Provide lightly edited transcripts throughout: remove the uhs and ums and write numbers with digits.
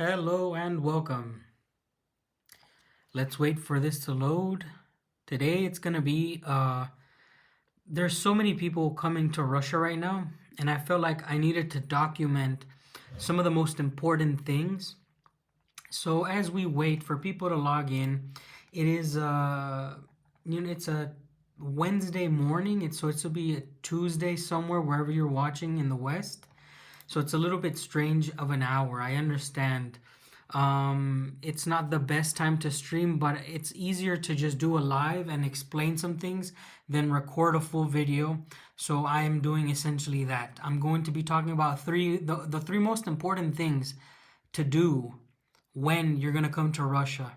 Hello and welcome. Let's wait for this to load. Today it's gonna be there's so many people coming to Russia right now, and I felt like I needed to document some of the most important things. So as we wait for people to log in, it is it's a Wednesday morning. It's will be a Tuesday somewhere wherever you're watching in the West. So it's a little bit strange of an hour. I understand. It's not the best time to stream, but it's easier to just do a live and explain some things than record a full video. So I am doing essentially that. I'm going to be talking about the three most important things to do when you're going to come to Russia.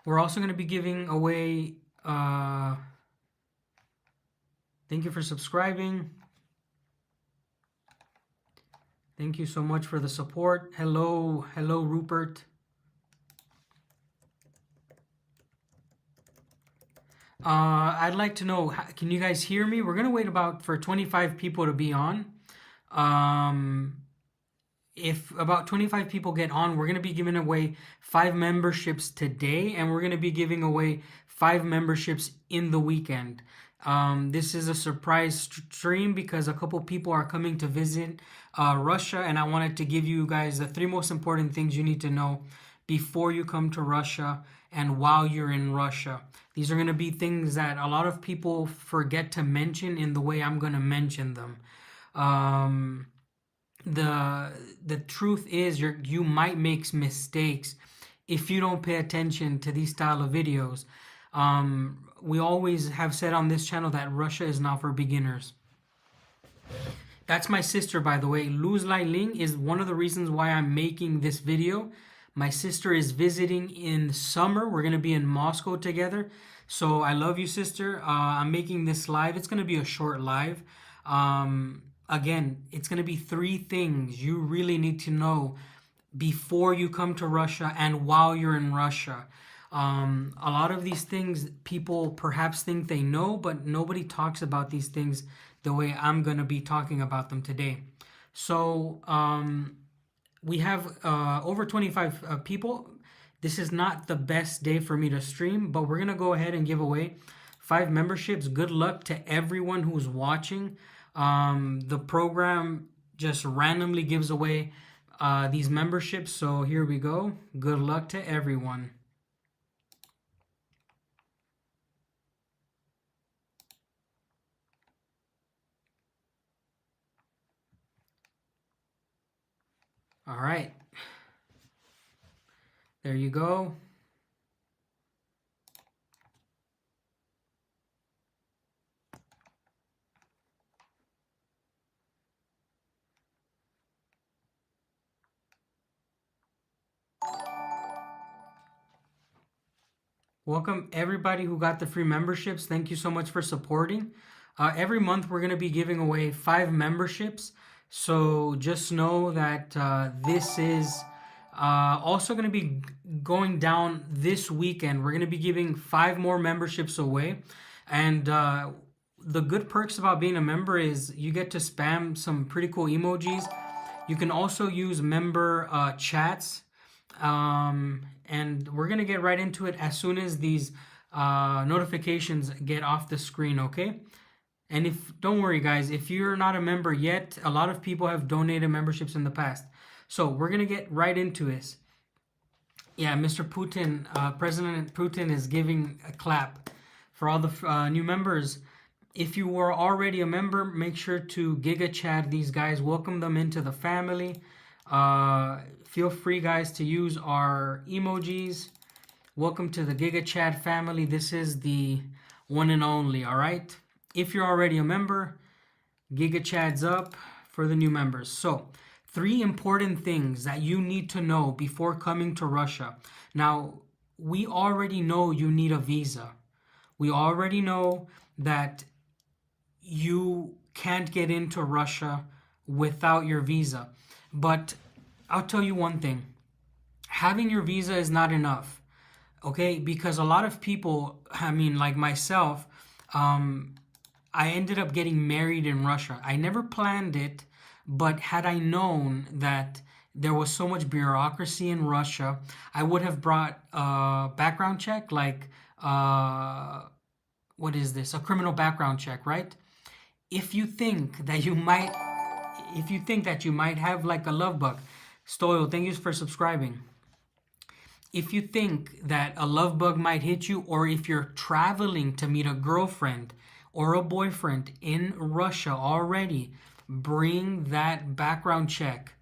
We're also going to be giving away, thank you for subscribing. Thank you so much for the support. Hello, Rupert. I'd like to know, can you guys hear me? We're gonna wait for 25 people to be on. If about 25 people get on, we're gonna be giving away 5 memberships today, and we're gonna be giving away 5 memberships in the weekend. This is a surprise stream because a couple people are coming to visit Russia, and I wanted to give you guys the 3 most important things you need to know before you come to Russia and while you're in Russia. These are going to be things that a lot of people forget to mention in the way I'm going to mention them. The truth is you might make mistakes if you don't pay attention to these style of videos. We always have said on this channel that Russia is not for beginners. That's my sister, by the way. Luz Lai Ling is one of the reasons why I'm making this video. My sister is visiting in summer. We're going to be in Moscow together. So I love you, sister. I'm making this live. It's going to be a short live. Again, it's going to be 3 things you really need to know before you come to Russia and while you're in Russia. A lot of these things people perhaps think they know, but nobody talks about these things the way I'm going to be talking about them today. So we have over 25 people. This is not the best day for me to stream, but we're going to go ahead and give away 5 memberships. Good luck to everyone who's watching. The program just randomly gives away these memberships. So here we go. Good luck to everyone. All right. There you go. Welcome everybody who got the free memberships. Thank you so much for supporting. Every month we're going to be giving away 5 memberships. So just know that this is also going to be going down this weekend. We're going to be giving 5 more memberships away. And the good perks about being a member is you get to spam some pretty cool emojis. You can also use member chats. And we're going to get right into it as soon as these notifications get off the screen, okay? And don't worry guys, if you're not a member yet, a lot of people have donated memberships in the past. So we're going to get right into this. Yeah, Mr. Putin, President Putin is giving a clap for all the new members. If you were already a member, make sure to Giga Chat these guys, welcome them into the family. Feel free guys to use our emojis. Welcome to the Giga Chat family. This is the one and only, all right? If you're already a member, Giga Chat's up for the new members. So 3 important things that you need to know before coming to Russia. Now, we already know you need a visa. We already know that you can't get into Russia without your visa. But I'll tell you one thing. Having your visa is not enough. Okay? Because a lot of people, I mean, like myself, I ended up getting married in Russia. I never planned it, but had I known that There was so much bureaucracy in Russia. I would have brought a background check, like what is this? A criminal background check, right? If you think that you might, if you think that you might have like a love bug, Stoyo, thank you for subscribing. If you think that a love bug might hit you, or if you're traveling to meet a girlfriend or a boyfriend in Russia already, bring that background check,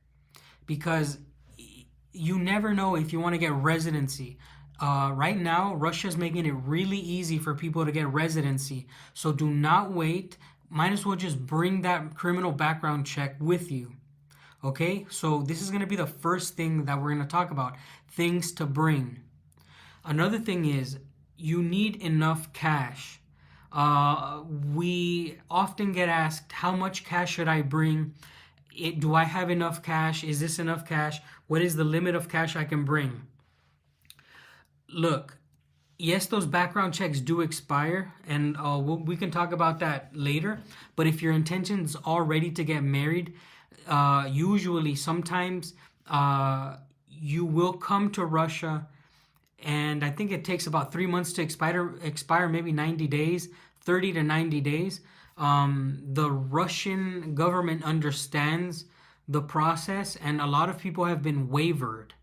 because you never know if you want to get residency. Right now, Russia is making it really easy for people to get residency. So do not wait. Might as well just bring that criminal background check with you. Okay, so this is going to be the first thing that we're going to talk about. Things to bring. Another thing is you need enough cash. We often get asked, how much cash should I bring? Do I have enough cash? Is this enough cash? What is the limit of cash I can bring? Look, yes, those background checks do expire, and we can talk about that later. But if your intention is already to get married, usually sometimes you will come to Russia, and I think it takes about 3 months to expire, maybe 90 days, 30 to 90 days. The Russian government understands the process, and a lot of people have been wavered.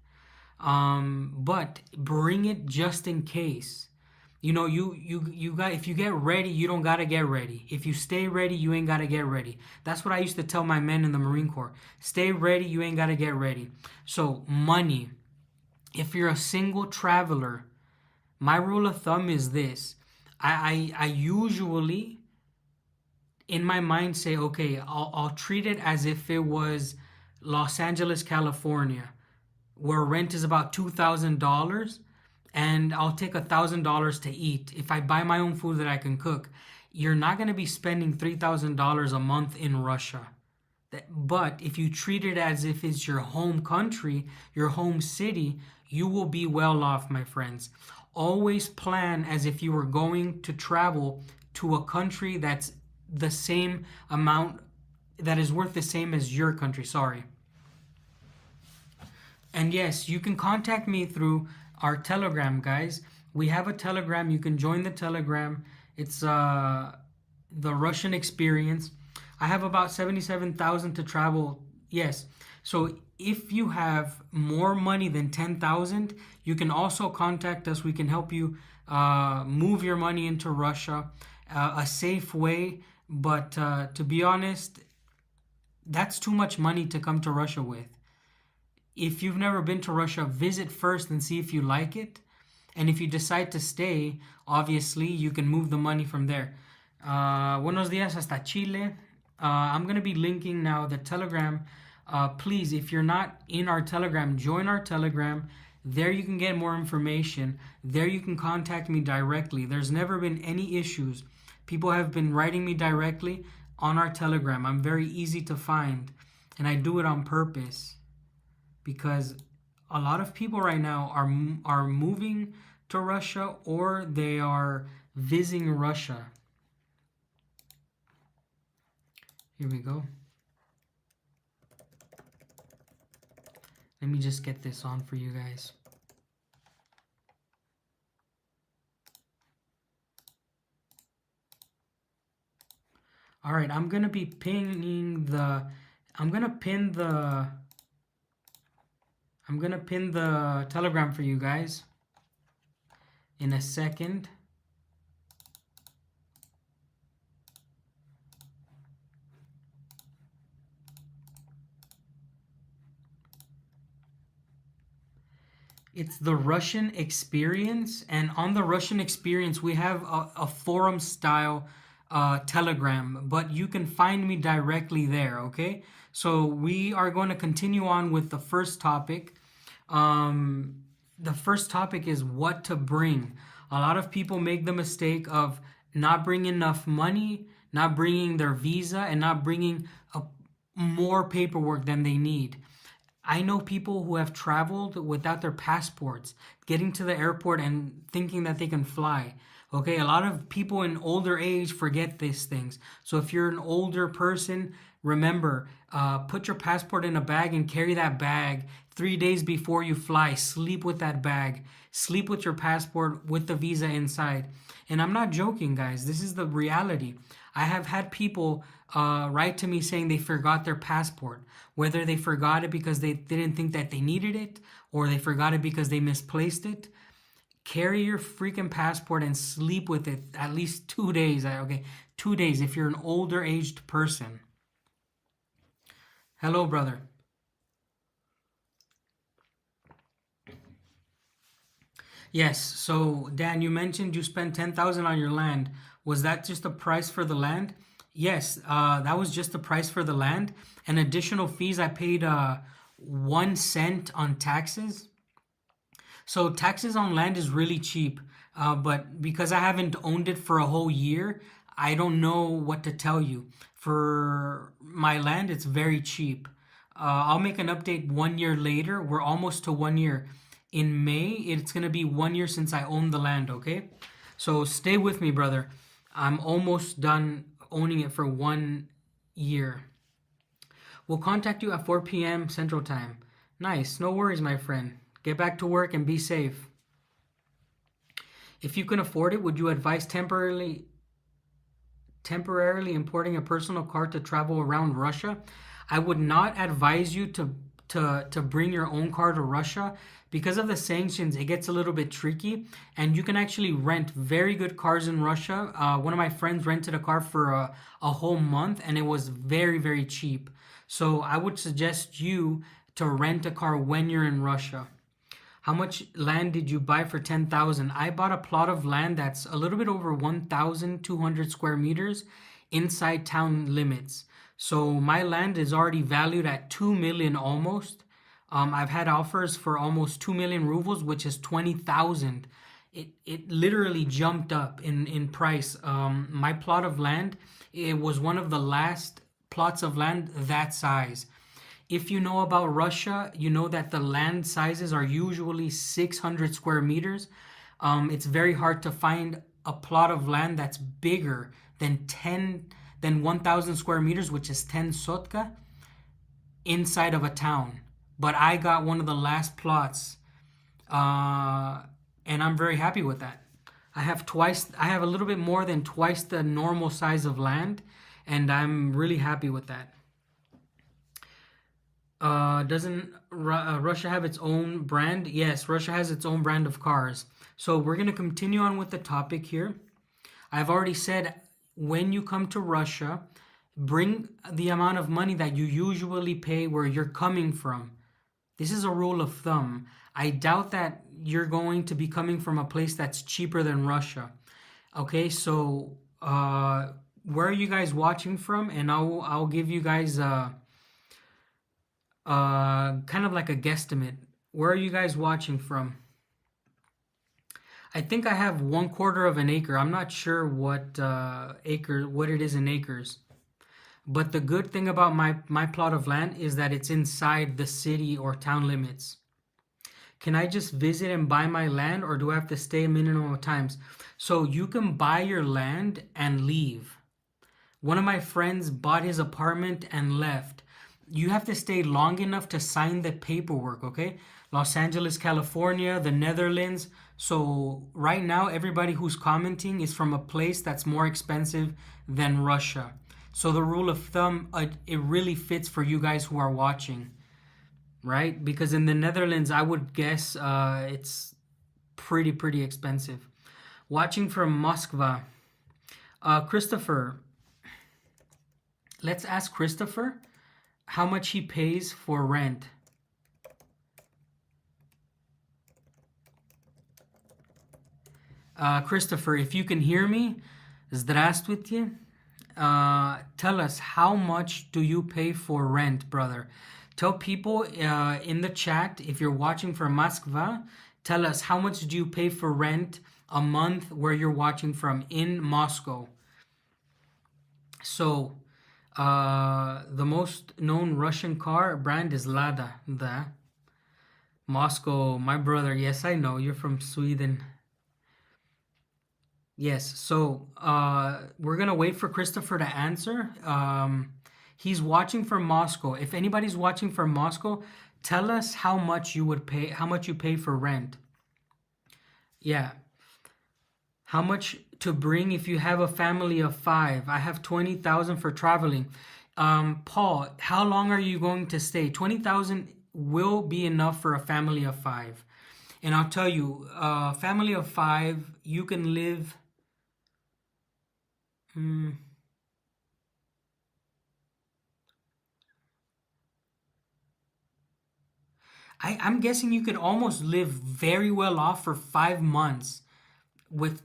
But bring it just in case. You know, you got, if you get ready, you don't gotta get ready. If you stay ready, you ain't gotta get ready. That's what I used to tell my men in the Marine Corps. Stay ready, you ain't gotta get ready. So money. If you're a single traveler, my rule of thumb is this. I usually in my mind say, okay, I'll treat it as if it was Los Angeles, California, where rent is about $2,000, and I'll take $1,000 to eat. If I buy my own food that I can cook, you're not going to be spending $3,000 a month in Russia. But if you treat it as if it's your home country, your home city, you will be well off, my friends. Always plan as if you were going to travel to a country that's the same amount, that is worth the same as your country. Sorry. And yes, you can contact me through our Telegram, guys. We have a Telegram. You can join the Telegram. It's the Russian Experience. I have about 77,000 to travel. Yes. So if you have more money than 10,000, you can also contact us. We can help you move your money into Russia a safe way. But to be honest, that's too much money to come to Russia with. If you've never been to Russia, visit first and see if you like it. And if you decide to stay, obviously, you can move the money from there. Buenos días hasta Chile. I'm going to be linking now the Telegram. Please, if you're not in our Telegram, join our Telegram. There you can get more information. There you can contact me directly. There's never been any issues. People have been writing me directly on our Telegram. I'm very easy to find, and I do it on purpose because a lot of people right now are moving to Russia, or they are visiting Russia. Here we go. Let me just get this on for you guys. All right, I'm gonna be pinning the. I'm gonna pin the Telegram for you guys in a second. It's the Russian Experience, and on the Russian Experience we have a forum style Telegram, but you can find me directly there. Okay, so we are going to continue on with the first topic. The first topic is what to bring. A lot of people make the mistake of not bringing enough money, not bringing their visa, and not bringing more paperwork than they need. I know people who have traveled without their passports, getting to the airport and thinking that they can fly. Okay, a lot of people in older age forget these things. So if you're an older person, remember, put your passport in a bag and carry that bag 3 days before you fly. Sleep with that bag. Sleep with your passport with the visa inside. And I'm not joking, guys. This is the reality. I have had people write to me saying they forgot their passport, whether they forgot it because they didn't think that they needed it or they forgot it because they misplaced it. Carry your freaking passport and sleep with it at least 2 days. Okay, 2 days if you're an older aged person. Hello, brother. Yes, so Dan, you mentioned you spent 10,000 on your land. Was that just the price for the land? Yes, that was just the price for the land. And additional fees, I paid 1 cent on taxes. So taxes on land is really cheap, but because I haven't owned it for a whole year, I don't know what to tell you. For my land, it's very cheap. I'll make an update 1 year later. We're almost to 1 year. In May, it's gonna be 1 year since I own the land, okay? So stay with me, brother. I'm almost done owning it for 1 year. We'll contact you at 4 p.m. Central Time. Nice. No worries, my friend. Get back to work and be safe. If you can afford it, would you advise temporarily importing a personal car to travel around Russia? I would not advise you to bring your own car to Russia because of the sanctions. It gets a little bit tricky, and you can actually rent very good cars in Russia. One of my friends rented a car for a whole month, and it was very, very cheap. So I would suggest you to rent a car when you're in Russia. How much land did you buy for 10,000? I bought a plot of land that's a little bit over 1,200 square meters inside town limits. So my land is already valued at 2 million almost. I've had offers for almost 2 million rubles, which is 20,000. It literally jumped up in price. My plot of land, it was one of the last plots of land that size. If you know about Russia, you know that the land sizes are usually 600 square meters. It's very hard to find a plot of land that's bigger than 1,000 square meters, which is 10 sotka, inside of a town. But I got one of the last plots, and I'm very happy with that. I have a little bit more than twice the normal size of land, and I'm really happy with that. Doesn't Russia have its own brand? Yes, Russia has its own brand of cars. So we're going to continue on with the topic here. I've already said when you come to Russia, bring the amount of money that you usually pay where you're coming from. This is a rule of thumb. I doubt that you're going to be coming from a place that's cheaper than Russia. Okay, so where are you guys watching from? And I'll give you guys kind of like a guesstimate. Where are you guys watching from? I think I have 1/4 of an acre. I'm not sure what what it is in acres. But the good thing about my plot of land is that it's inside the city or town limits. Can I just visit and buy my land, or do I have to stay a minimum of times? So you can buy your land and leave. One of my friends bought his apartment and left. You have to stay long enough to sign the paperwork, okay? Los Angeles, California, the Netherlands. So right now, everybody who's commenting is from a place that's more expensive than Russia. So the rule of thumb, it really fits for you guys who are watching, right? Because in the Netherlands, I would guess it's pretty expensive. Watching from Moscow. Christopher, let's ask Christopher how much he pays for rent. Christopher, if you can hear me, здравствуйте. Tell us, how much do you pay for rent, brother? Tell people in the chat, if you're watching from Moscow, tell us how much do you pay for rent a month where you're watching from in Moscow. So, the most known Russian car brand is Lada. The Moscow, my brother. Yes, I know you're from Sweden. Yes, so we're gonna wait for Christopher to answer. He's watching from Moscow. If anybody's watching from Moscow, tell us how much you would pay, how much you pay for rent. Yeah, how much to bring if you have a family of five. I have 20,000 for traveling. Paul, how long are you going to stay? 20,000 will be enough for a family of five. And I'll tell you, family of five, you can live. Hmm, I'm guessing you could almost live very well off for 5 months with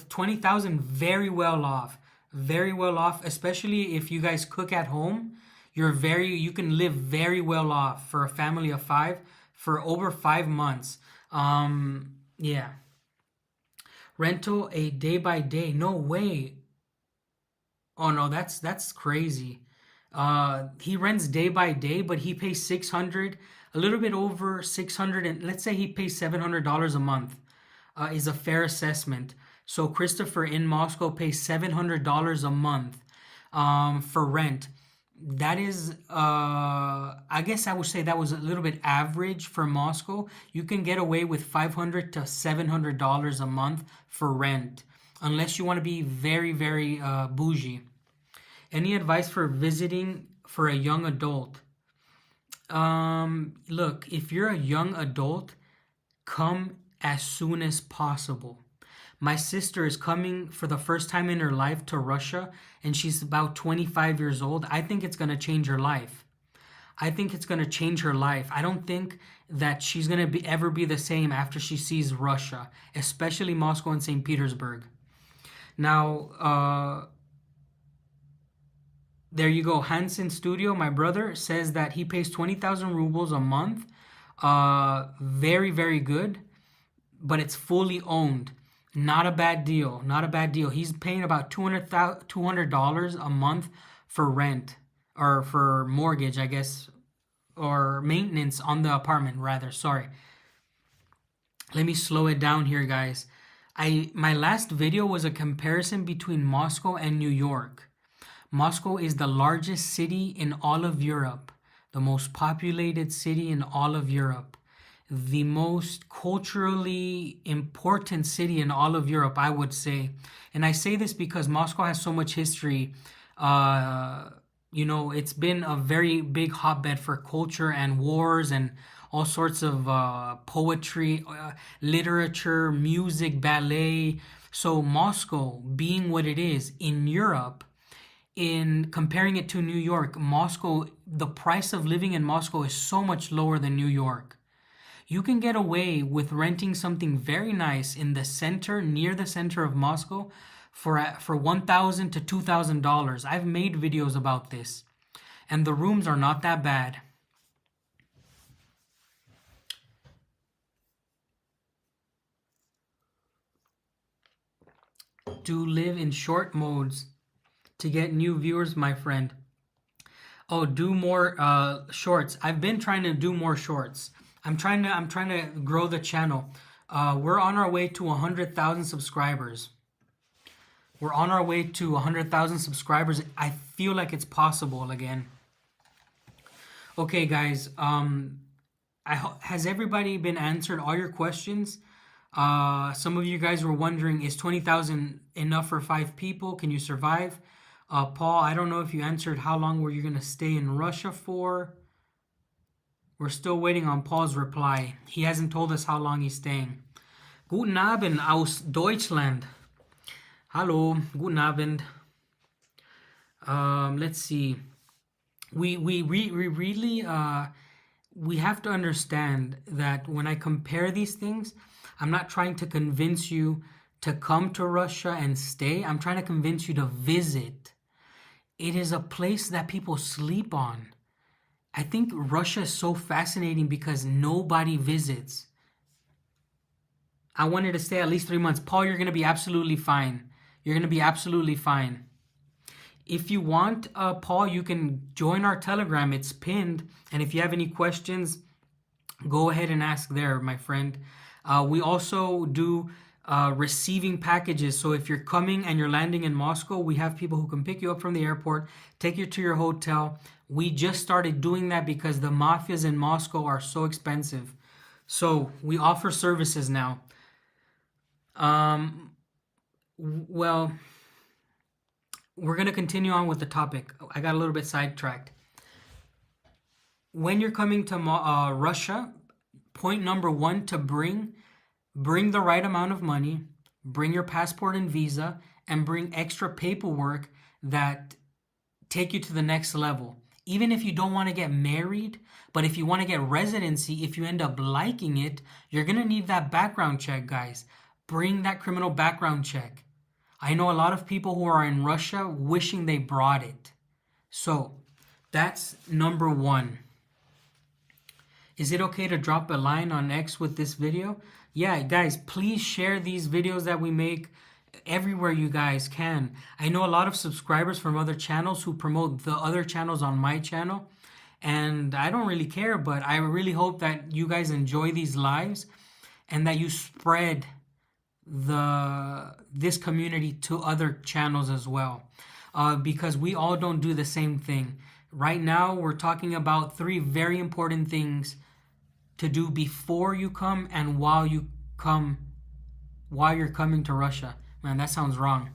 20,000. Very well off. Especially if you guys cook at home. You can live very well off for a family of five for over 5 months. Yeah, rental a day by day. No way. Oh no, that's crazy. He rents day by day, but he pays 600, a little bit over 600, and let's say he pays $700 a month. Is a fair assessment. So Christopher in Moscow pays $700 a month for rent. That is, I guess I would say that was a little bit average for Moscow. You can get away with $500 to $700 a month for rent, unless you want to be very, very bougie. Any advice for visiting for a young adult? Look, if you're a young adult, come as soon as possible. My sister is coming for the first time in her life to Russia, and she's about 25 years old. I think it's going to change her life. I think it's going to change her life. I don't think that she's going to ever be the same after she sees Russia, especially Moscow and St. Petersburg. Now, there you go. Hansen Studio, my brother, says that he pays 20,000 rubles a month. Very, very good, but it's fully owned. Not a bad deal. Not a bad deal. He's paying about $200 a month for rent or for mortgage, I guess, or maintenance on the apartment, rather. Sorry. Let me slow it down here, guys. My last video was a comparison between Moscow and New York. Moscow is the largest city in all of Europe, the most populated city in all of Europe, the most culturally important city in all of Europe, I would say. And I say this because Moscow has so much history. It's been a very big hotbed for culture and wars and all sorts of poetry, literature, music, ballet. So, Moscow, being what it is in Europe, in comparing it to New York, Moscow, the price of living in Moscow is so much lower than New York. You can get away with renting something very nice in the center, near the center of Moscow, for $1,000 to $2,000. I've made videos about this, and the rooms are not that bad. Do live in short modes to get new viewers, my friend. Oh, do more shorts. I've been trying to do more shorts. I'm trying to grow the channel. We're on our way to 100,000 subscribers. We're on our way to 100,000 subscribers. I feel like it's possible again. Okay, guys. Has everybody been answered all your questions? Some of you guys were wondering, is 20,000 enough for 5 people? Can you survive? Paul, I don't know if you answered how long were you going to stay in Russia for. We're still waiting on Paul's reply. He hasn't told us how long he's staying. Guten Abend aus Deutschland. Hallo, guten Abend. Let's see. We really we have to understand that when I compare these things, I'm not trying to convince you to come to Russia and stay. I'm trying to convince you to visit. It is a place that people sleep on. I think Russia is so fascinating because nobody visits. I wanted to stay at least 3 months. Paul, you're going to be absolutely fine. You're going to be absolutely fine. If you want, Paul, you can join our Telegram. It's pinned. And if you have any questions, go ahead and ask there, my friend. We also do receiving packages. So if you're coming and you're landing in Moscow, we have people who can pick you up from the airport, take you to your hotel. We just started doing that because the mafias in Moscow are so expensive. So we offer services now. Well, we're going to continue on with the topic. I got a little bit sidetracked. When you're coming to Russia, point number one to bring the right amount of money, bring your passport and visa, and bring extra paperwork that take you to the next level. Even if you don't want to get married, but if you want to get residency, if you end up liking it, you're going to need that background check, guys. Bring that criminal background check. I know a lot of people who are in Russia wishing they brought it. So that's number one. Is it okay to drop a line on X with this video? Yeah, guys, please share these videos that we make everywhere you guys can. I know a lot of subscribers from other channels who promote the other channels on my channel, and I don't really care, but I really hope that you guys enjoy these lives and that you spread this community to other channels as well, because we all don't do the same thing. Right now, we're talking about 3 very important things to do before you come and while you're coming to Russia. Man, that sounds wrong.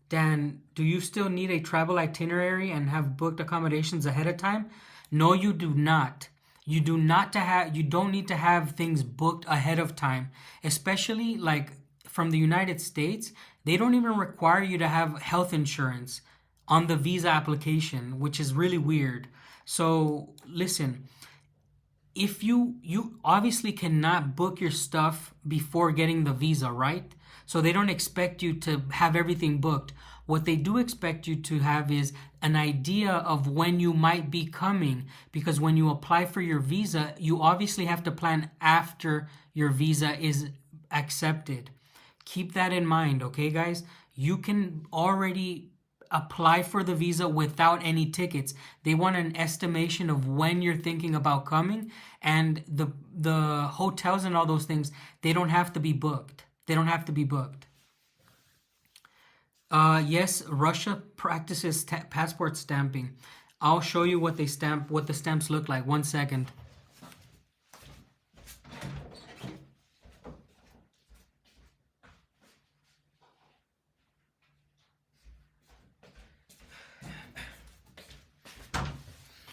Dan, do you still need a travel itinerary and have booked accommodations ahead of time? No, you do not. You don't need to have things booked ahead of time, especially like from the United States. They don't even require you to have health insurance on the visa application, which is really weird. So listen, if you obviously cannot book your stuff before getting the visa, right? So they don't expect you to have everything booked. What they do expect you to have is an idea of when you might be coming, because when you apply for your visa, you obviously have to plan after your visa is accepted. Keep that in mind, okay, guys? You can already apply for the visa without any tickets. They want an estimation of when you're thinking about coming, and the hotels and all those things, they don't have to be booked. They don't have to be booked. Yes, Russia practices passport stamping. I'll show you what the stamps look like. 1 second.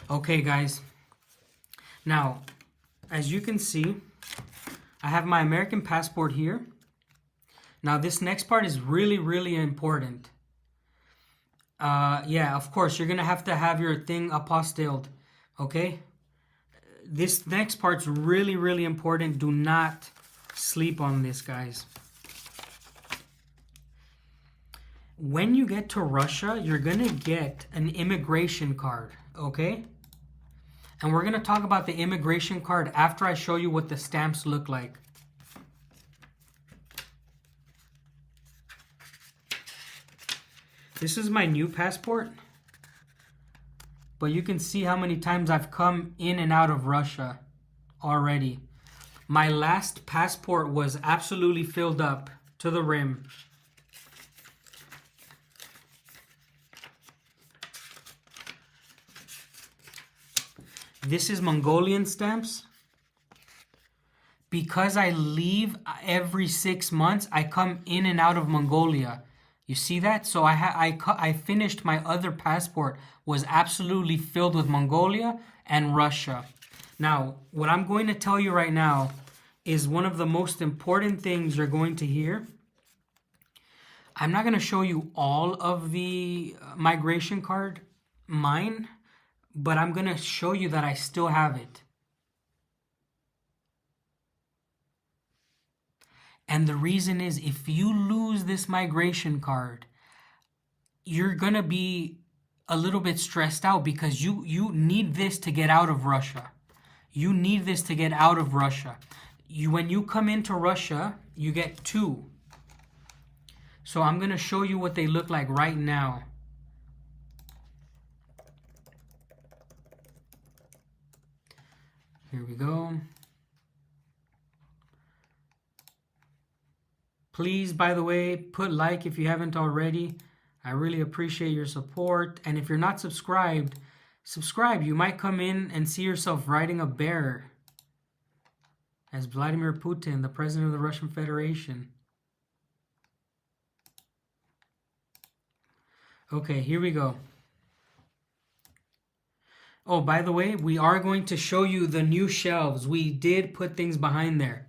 Okay, guys. Now, as you can see, I have my American passport here. Now, this next part is really, really important. Yeah, of course, you're going to have your thing apostilled, okay? This next part's really, really important. Do not sleep on this, guys. When you get to Russia, you're going to get an immigration card, okay? And we're going to talk about the immigration card after I show you what the stamps look like. This is my new passport, but you can see how many times I've come in and out of Russia already. My last passport was absolutely filled up to the rim. This is Mongolian stamps. Because I leave every 6 months, I come in and out of Mongolia. You see that? So I finished my other passport, was absolutely filled with Mongolia and Russia. Now, what I'm going to tell you right now is one of the most important things you're going to hear. I'm not going to show you all of the migration card, mine, but I'm going to show you that I still have it. And the reason is, if you lose this migration card, you're going to be a little bit stressed out, because you need this to get out of Russia. You need this to get out of Russia. When you come into Russia, you get 2. So I'm going to show you what they look like right now. Here we go. Please, by the way, put like if you haven't already. I really appreciate your support. And if you're not subscribed, subscribe. You might come in and see yourself riding a bear as Vladimir Putin, the president of the Russian Federation. Okay, here we go. Oh, by the way, we are going to show you the new shelves. We did put things behind there.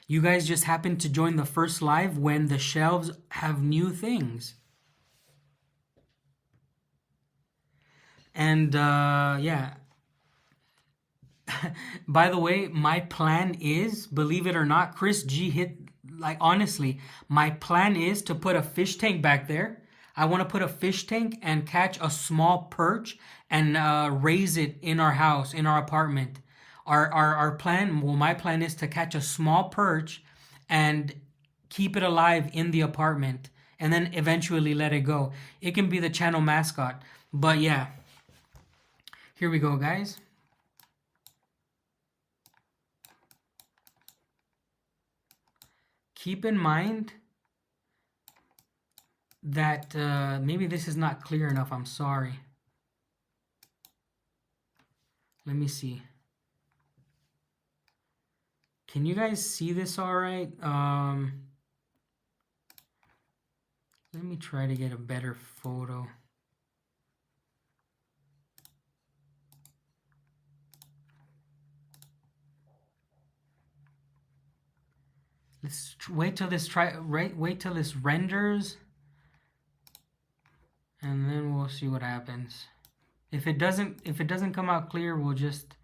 You guys just happened to join the first live when the shelves have new things. And yeah. By the way, my plan is, believe it or not, Chris G hit, like honestly, my plan is to put a fish tank back there. I want to put a fish tank and catch a small perch and raise it in our house, in our apartment. Our plan, well, my plan is to catch a small perch and keep it alive in the apartment and then eventually let it go. It can be the channel mascot. But yeah, here we go, guys. Keep in mind that maybe this is not clear enough. I'm sorry. Let me see. Can you guys see this all right? Let me try to get a better photo. Let's wait till this wait till this renders, and then we'll see what happens. If it doesn't come out clear, we'll just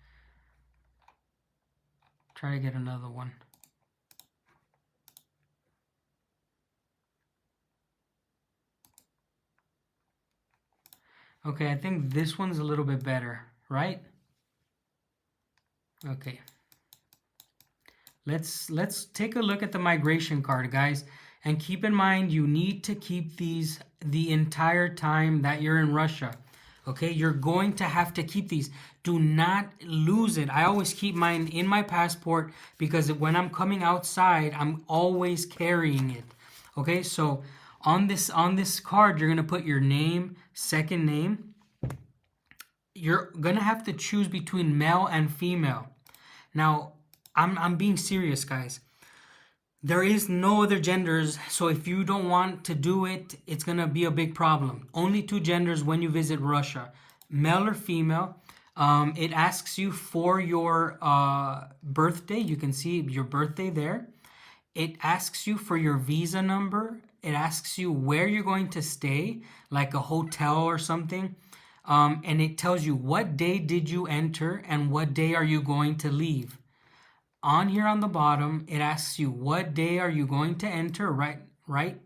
try to get another one. Okay, I think this one's a little bit better, right? Okay. Let's take a look at the migration card, guys. And keep in mind, you need to keep these the entire time that you're in Russia. Okay, you're going to have to keep these. Do not lose it. I always keep mine in my passport because when I'm coming outside, I'm always carrying it. Okay, so on this card, you're gonna put your name, second name. You're gonna have to choose between male and female. Now, I'm being serious, guys. There is no other genders, so if you don't want to do it, it's going to be a big problem. Only two genders when you visit Russia, male or female. It asks you for your birthday. You can see your birthday there. It asks you for your visa number. It asks you where you're going to stay, like a hotel or something. And it tells you what day did you enter and what day are you going to leave. On here on the bottom, it asks you what day are you going to enter, right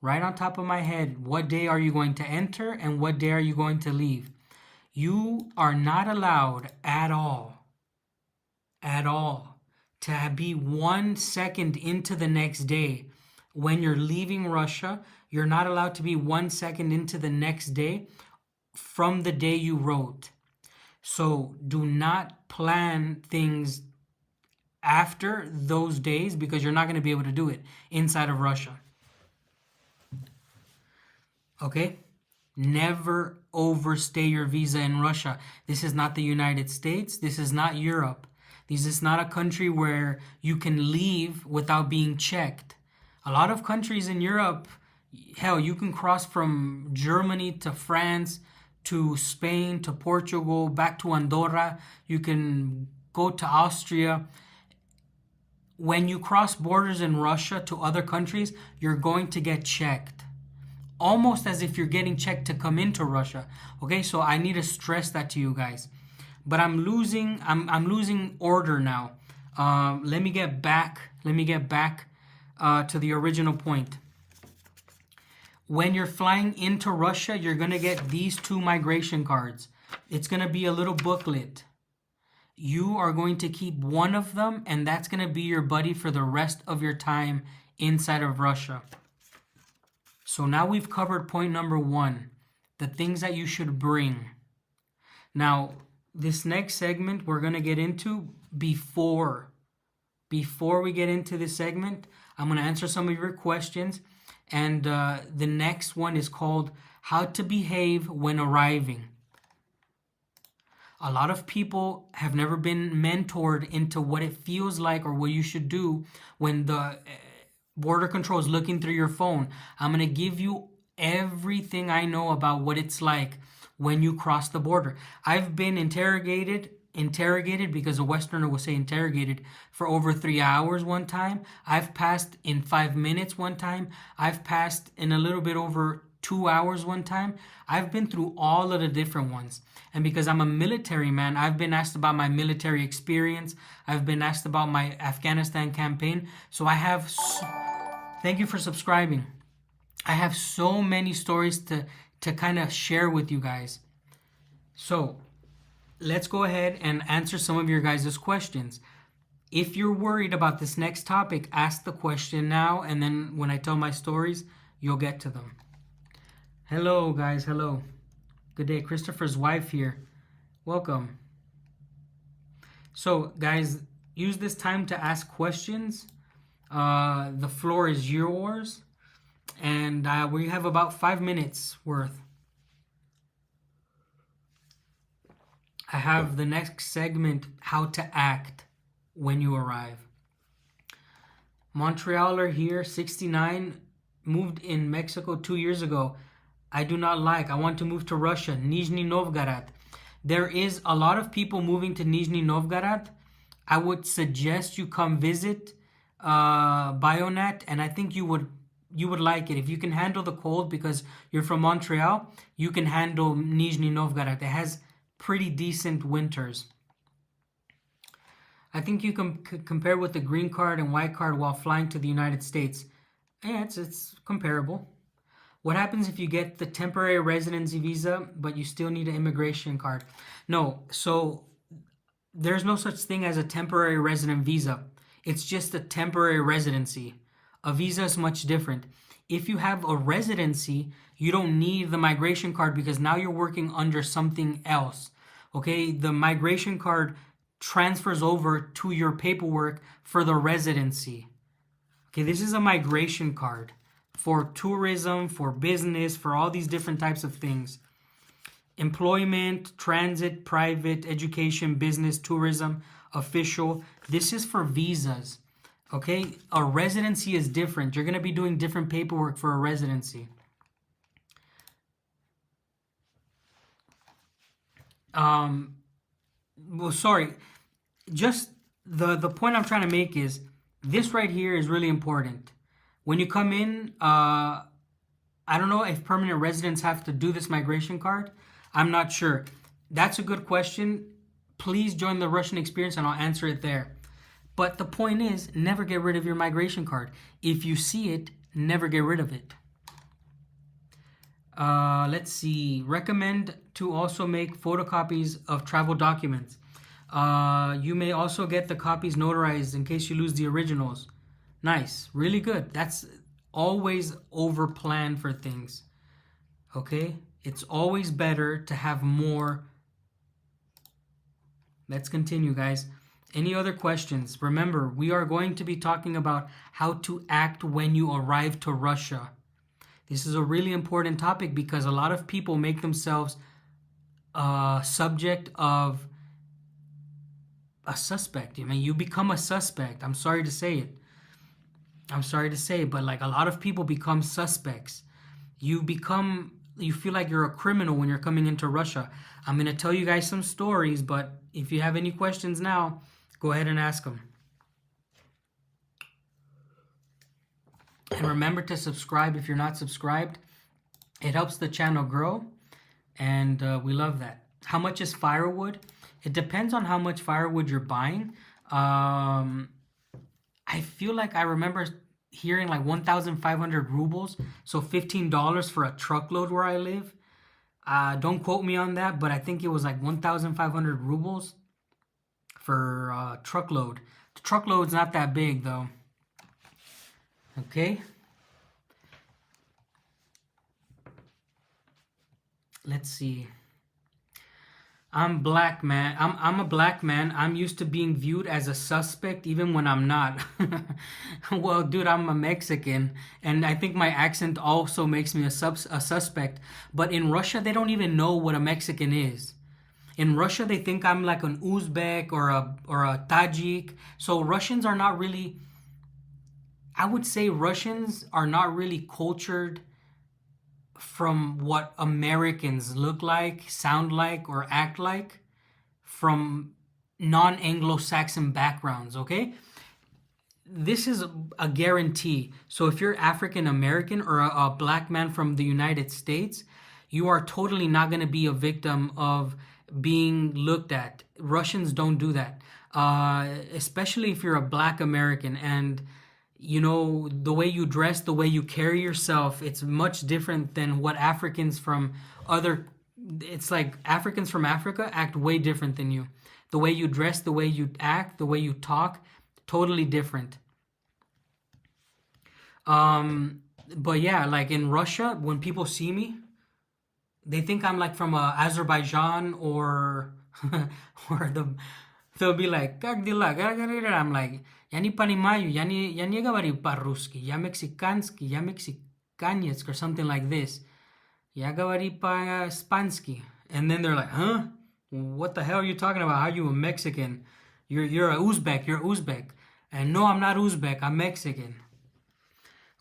on top of my head, what day are you going to enter and what day are you going to leave. You are not allowed at all, to be 1 second into the next day. When you're leaving Russia, you're not allowed to be 1 second into the next day from the day you wrote. So do not plan things after those days because you're not going to be able to do it inside of Russia. Okay? Never overstay your visa in Russia. This is not the United States. This is not Europe. This is not a country where you can leave without being checked. A lot of countries in Europe, hell, you can cross from Germany to France to Spain, to Portugal, back to Andorra. You can go to Austria. When you cross borders in Russia to other countries, you're going to get checked. Almost as if you're getting checked to come into Russia. Okay, so I need to stress that to you guys. But I'm losing order now. Let me get back to the original point. When you're flying into Russia, you're going to get these two migration cards. It's going to be a little booklet. You are going to keep one of them, and that's going to be your buddy for the rest of your time inside of Russia. So now we've covered point number 1, the things that you should bring. Now, this next segment we're going to get into before before we get into this segment, I'm going to answer some of your questions. And the next one is called How to Behave When Arriving. A lot of people have never been mentored into what it feels like or what you should do when the border control is looking through your phone. I'm going to give you everything I know about what it's like when you cross the border. I've been interrogated because a Westerner will say interrogated for over 3 hours one time. I've passed in 5 minutes one time. I've passed in a little bit over 2 hours one time. I've been through all of the different ones. And because I'm a military man, I've been asked about my military experience. I've been asked about my Afghanistan campaign. So I have, thank you for subscribing. I have so many stories to kind of share with you guys. So let's go ahead and answer some of your guys' questions. If you're worried about this next topic, ask the question now, and then when I tell my stories, you'll get to them. Hello, guys. Hello. Good day. Christopher's wife here. Welcome. So, guys, use this time to ask questions. The floor is yours, and we have about 5 minutes worth. I have the next segment, How to Act When You Arrive. Montrealer here, 69, moved in Mexico 2 years ago. I do not like. I want to move to Russia, Nizhny Novgorod. There is a lot of people moving to Nizhny Novgorod. I would suggest you come visit Bionet, and I think you would like it. If you can handle the cold because you're from Montreal, you can handle Nizhny Novgorod. It has pretty decent winters. I think you can compare with the green card and white card while flying to the United States. Yeah, it's comparable. What happens if you get the temporary residency visa, but you still need an immigration card? No, so there's no such thing as a temporary resident visa. It's just a temporary residency. A visa is much different. If you have a residency, you don't need the migration card because now you're working under something else. Okay, the migration card transfers over to your paperwork for the residency. Okay, this is a migration card for tourism, for business, for all these different types of things. Employment, transit, private, education, business, tourism, official. This is for visas. Okay, a residency is different. You're going to be doing different paperwork for a residency. Well, sorry. Just the point I'm trying to make is this right here is really important. When you come in, I don't know if permanent residents have to do this migration card. I'm not sure. That's a good question. Please join the Russian Experience and I'll answer it there. But the point is, never get rid of your migration card. If you see it, never get rid of it. Let's see. Recommend to also make photocopies of travel documents. You may also get the copies notarized in case you lose the originals. Nice. Really good. That's always over plan for things. Okay? It's always better to have more. Let's continue, guys. Any other questions? Remember, we are going to be talking about how to act when you arrive to Russia. This is a really important topic because a lot of people make themselves subject of a suspect. I mean, you become a suspect. I'm sorry to say it. But like a lot of people become suspects. You feel like you're a criminal when you're coming into Russia. I'm going to tell you guys some stories, but if you have any questions now, go ahead and ask them. And remember to subscribe if you're not subscribed. It helps the channel grow, and we love that. How much is firewood? It depends on how much firewood you're buying. I feel like I remember hearing like 1,500 rubles, so $15 for a truckload where I live. Don't quote me on that, but I think it was like 1,500 rubles for a truckload. The truckload's not that big though. Okay. Let's see. I'm black, man. I'm a black man. I'm used to being viewed as a suspect even when I'm not. Well, dude, I'm a Mexican, and I think my accent also makes me a suspect. But in Russia, they don't even know what a Mexican is. In Russia, they think I'm like an Uzbek or a Tajik. So Russians are not really. I would say Russians are not really cultured from what Americans look like, sound like, or act like from non Anglo Saxon backgrounds, okay? This is a guarantee. So if you're African American or a black man from the United States, you are totally not going to be a victim of being looked at. Russians don't do that. Especially if you're a black American and the way you dress, the way you carry yourself, it's much different than what Africans from other. It's like Africans from Africa act way different than you. The way you dress, the way you act, the way you talk, totally different. But yeah, like in Russia, when people see me, they think I'm like from Azerbaijan or or they'll be like, как дела? I'm like, я не понимаю, я не говорю по-русски, я мексиканский, я мексиканец, or something like this. Я говорю по-испански. And then they're like, huh? What the hell are you talking about? How are you a Mexican? You're a Uzbek, you're Uzbek. And no, I'm not Uzbek, I'm Mexican.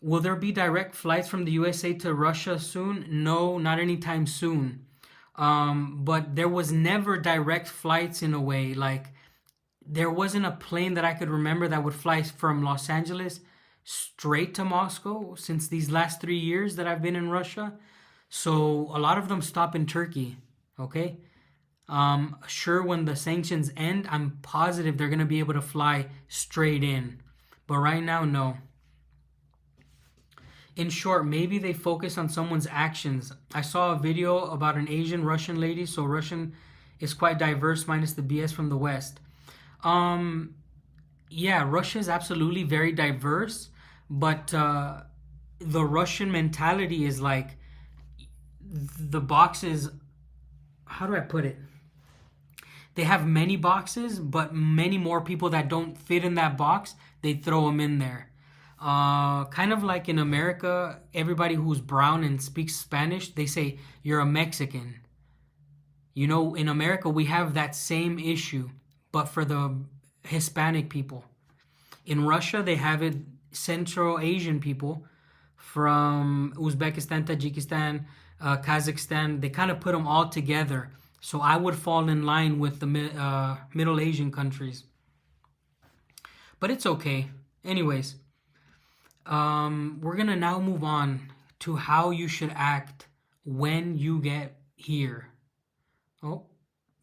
Will there be direct flights from the USA to Russia soon? No, not anytime soon. But there was never direct flights in a way. Like, there wasn't a plane that I could remember that would fly from Los Angeles straight to Moscow since these last 3 years that I've been in Russia. So a lot of them stop in Turkey. Okay. Sure, when the sanctions end, I'm positive they're going to be able to fly straight in. But right now, no. In short, maybe they focus on someone's actions. I saw a video about an Asian Russian lady, so Russian is quite diverse minus the BS from the West. Yeah, Russia is absolutely very diverse, but the Russian mentality is like the boxes, how do I put it? They have many boxes, but many more people that don't fit in that box, they throw them in there. Kind of like in America, everybody who's brown and speaks Spanish, they say you're a Mexican. In America, we have that same issue, but for the Hispanic people. In Russia, they have it Central Asian people from Uzbekistan, Tajikistan, Kazakhstan. They kind of put them all together. So I would fall in line with the Middle Asian countries. But it's okay. Anyways, we're going to now move on to how you should act when you get here. Oh,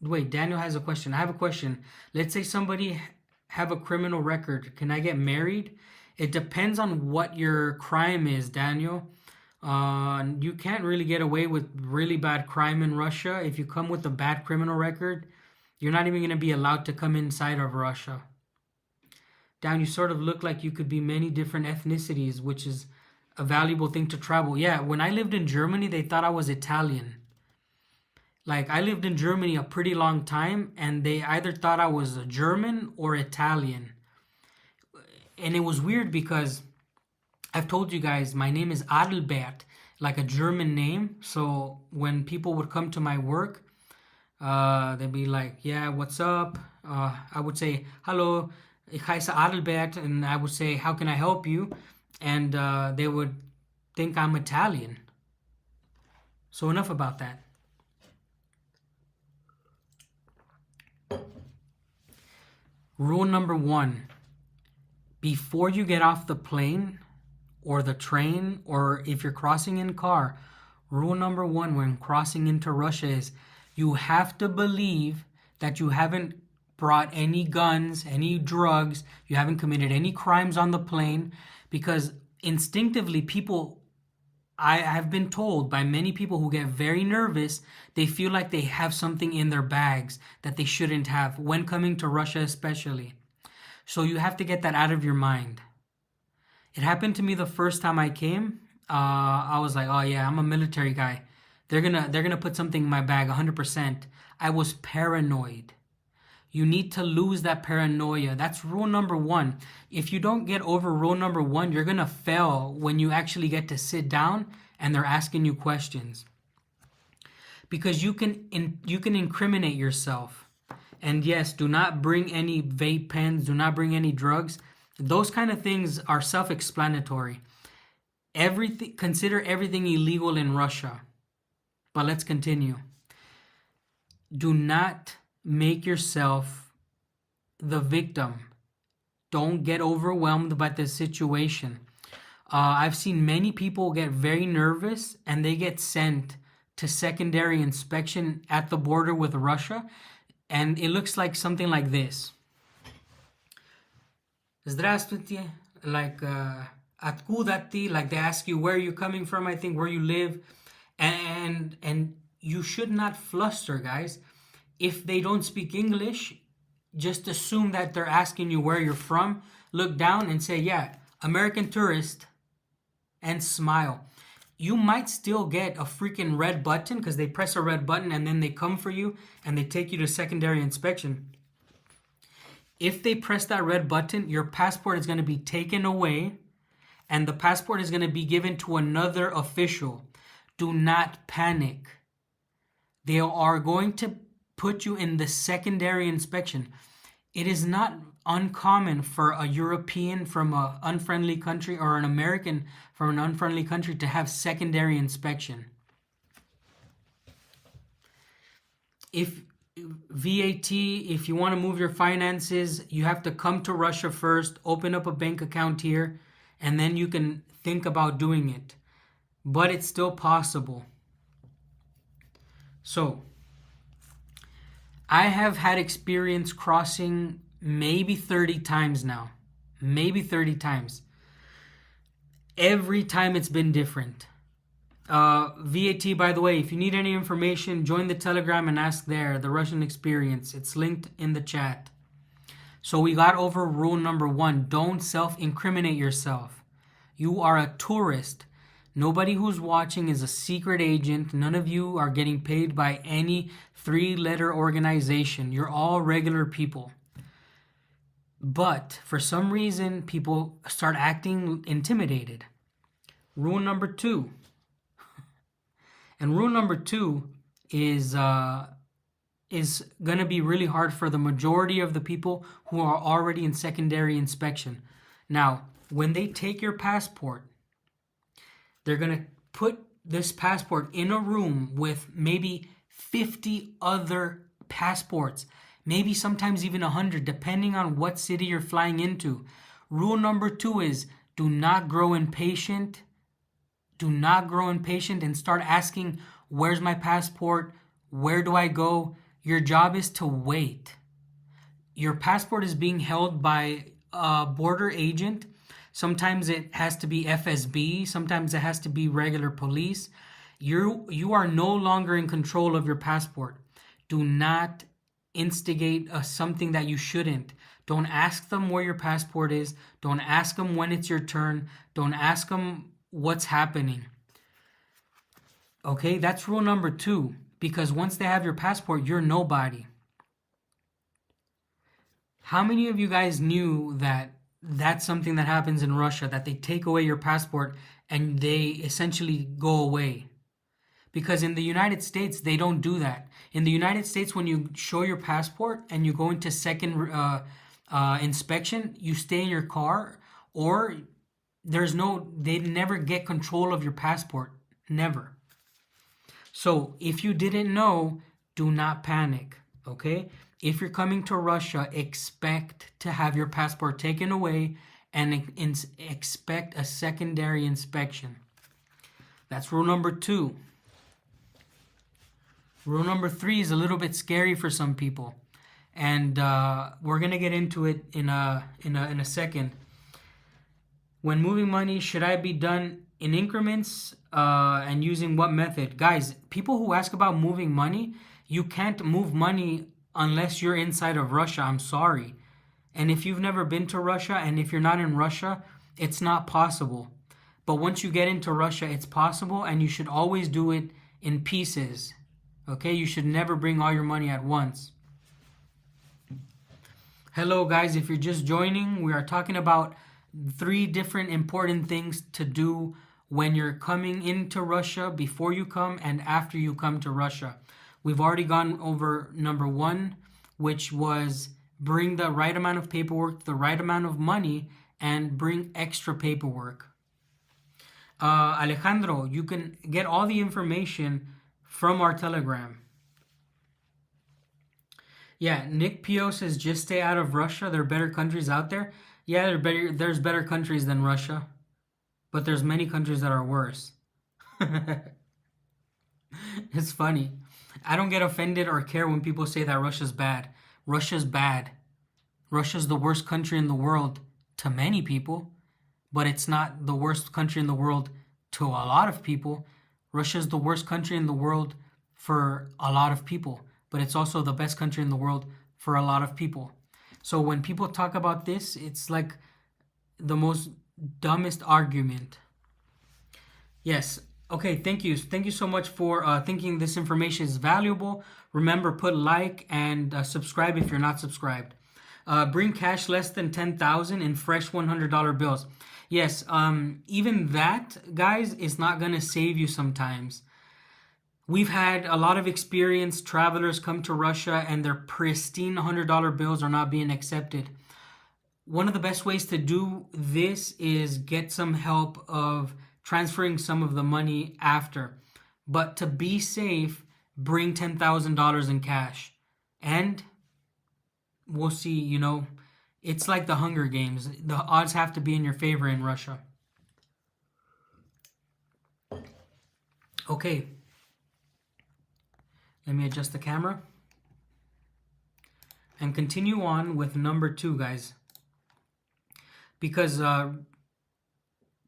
wait, Daniel has a question. I have a question. Let's say somebody have a criminal record. Can I get married? It depends on what your crime is, Daniel. You can't really get away with really bad crime in Russia. If you come with a bad criminal record, you're not even going to be allowed to come inside of Russia. Dan, you sort of look like you could be many different ethnicities, which is a valuable thing to travel. Yeah, when I lived in Germany, they thought I was Italian. Like, I lived in Germany a pretty long time, and they either thought I was a German or Italian. And it was weird because I've told you guys my name is Adelbert, like a German name. So when people would come to my work, they'd be like, yeah, what's up? I would say, hello, ich heiße Adelbert, and I would say, how can I help you? And they would think I'm Italian. So enough about that. Rule number 1, before you get off the plane or the train, or if you're crossing in car, rule number 1 when crossing into Russia is you have to believe that you haven't brought any guns, any drugs, you haven't committed any crimes on the plane, because instinctively I have been told by many people who get very nervous, they feel like they have something in their bags that they shouldn't have when coming to Russia especially. So you have to get that out of your mind. It happened to me the first time I came. I was like, oh yeah, I'm a military guy. they're gonna put something in my bag 100%. I was paranoid. You need to lose that paranoia. That's rule number one. If you don't get over rule number one, you're gonna fail when you actually get to sit down and they're asking you questions. Because you can incriminate yourself. And yes, do not bring any vape pens, do not bring any drugs. Those kind of things are self-explanatory. Consider everything illegal in Russia. But let's continue. Do not make yourself the victim. Don't get overwhelmed by the situation. I've seen many people get very nervous and they get sent to secondary inspection at the border with Russia, and it looks like something like this. Здравствуйте, like откуда ты, like they ask you where you're coming from, I think, where you live, and you should not fluster, guys. If they don't speak English, just assume that they're asking you where you're from. Look down and say, yeah, American tourist, and smile. You might still get a freaking red button because they press a red button and then they come for you and they take you to secondary inspection. If they press that red button, your passport is going to be taken away and the passport is going to be given to another official. Do not panic. They are going to put you in the secondary inspection. It is not uncommon for a European from an unfriendly country or an American from an unfriendly country to have secondary inspection. If VAT, if you want to move your finances, you have to come to Russia first, open up a bank account here, and then you can think about doing it. But it's still possible. So, I have had experience crossing maybe 30 times now. Maybe 30 times. Every time it's been different. VAT, by the way, if you need any information, join the Telegram and ask there, the Russian experience. It's linked in the chat. So we got over rule number one. Don't self-incriminate yourself. You are a tourist. Nobody who's watching is a secret agent. None of you are getting paid by any three-letter organization. You're all regular people. But for some reason, people start acting intimidated. Rule number two. And rule number two is going to be really hard for the majority of the people who are already in secondary inspection. Now, when they take your passport, they're going to put this passport in a room with maybe 50 other passports. Maybe sometimes even 100, depending on what city you're flying into. Rule number two is do not grow impatient. Do not grow impatient and start asking, where's my passport? Where do I go? Your job is to wait. Your passport is being held by a border agent. Sometimes it has to be FSB. Sometimes it has to be regular police. You are no longer in control of your passport. Do not instigate something that you shouldn't. Don't ask them where your passport is. Don't ask them when it's your turn. Don't ask them what's happening. Okay, that's rule number two. Because once they have your passport, you're nobody. How many of you guys knew that that's something that happens in Russia, that they take away your passport and they essentially go away? Because in the United States, they don't do that. In the United States, when you show your passport and you go into second inspection, you stay in your car, or they never get control of your passport. Never. So if you didn't know, do not panic, okay? If you're coming to Russia, expect to have your passport taken away and expect a secondary inspection. That's rule number two. Rule number three is a little bit scary for some people, and we're gonna get into it in a second. When moving money, should I be done in increments and using what method? Guys, people who ask about moving money, you can't move money unless you're inside of Russia. I'm sorry. And if you've never been to Russia and if you're not in Russia, it's not possible. But once you get into Russia, it's possible, and you should always do it in pieces. Okay, you should never bring all your money at once. Hello guys, if you're just joining, we are talking about 3 different important things to do when you're coming into Russia, before you come, and after you come to Russia. We've already gone over number 1, which was bring the right amount of paperwork, the right amount of money, and bring extra paperwork. Alejandro, you can get all the information from our Telegram. Yeah, Nick Pio says just stay out of Russia. There are better countries out there. Yeah, there's better countries than Russia, but there's many countries that are worse. It's funny. I don't get offended or care when people say that Russia's bad. Russia's bad. Russia's the worst country in the world to many people, but it's not the worst country in the world to a lot of people. Russia's the worst country in the world for a lot of people, but it's also the best country in the world for a lot of people. So when people talk about this, it's like the most dumbest argument. Yes. Okay, thank you. Thank you so much for thinking this information is valuable. Remember, put like and subscribe if you're not subscribed. Bring cash less than 10,000 in fresh $100 bills. Yes, even that, guys, is not going to save you sometimes. We've had a lot of experienced travelers come to Russia and their pristine $100 bills are not being accepted. One of the best ways to do this is get some help of transferring some of the money after. But to be safe, bring $10,000 in cash. And we'll see, it's like the Hunger Games. The odds have to be in your favor in Russia. Okay. Let me adjust the camera. And continue on with number 2, guys. Because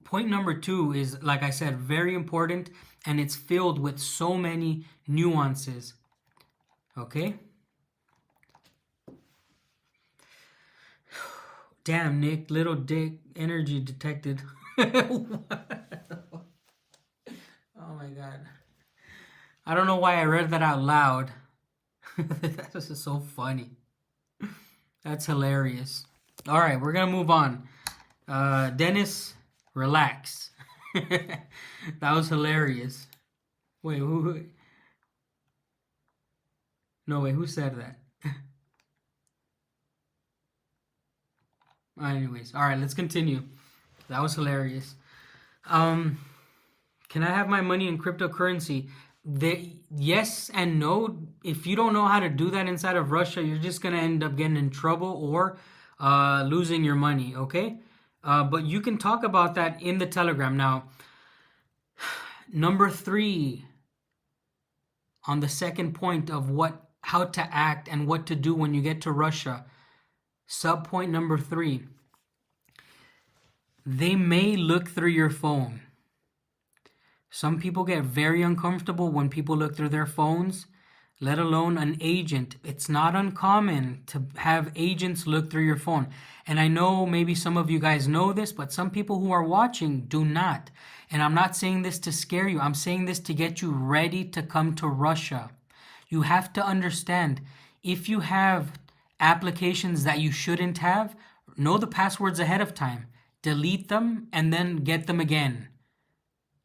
point number 2 is, like I said, very important. And it's filled with so many nuances. Okay? Damn, Nick, little dick energy detected. Oh my God. I don't know why I read that out loud. That's just so funny. That's hilarious. All right, we're going to move on. Dennis, relax. That was hilarious. Wait, who? No, wait, who said that? Anyways, all right, let's continue. That was hilarious. Can I have my money in cryptocurrency? Yes and no. If you don't know how to do that inside of Russia, you're just going to end up getting in trouble or losing your money, okay? But you can talk about that in the Telegram. Now, number 3, on the second point of how to act and what to do when you get to Russia. Subpoint number 3. They may look through your phone. Some people get very uncomfortable when people look through their phones, let alone an agent. It's not uncommon to have agents look through your phone. And I know maybe some of you guys know this, but some people who are watching do not. And I'm not saying this to scare you. I'm saying this to get you ready to come to Russia. You have to understand, if you have applications that you shouldn't have, know the passwords ahead of time. Delete them and then get them again.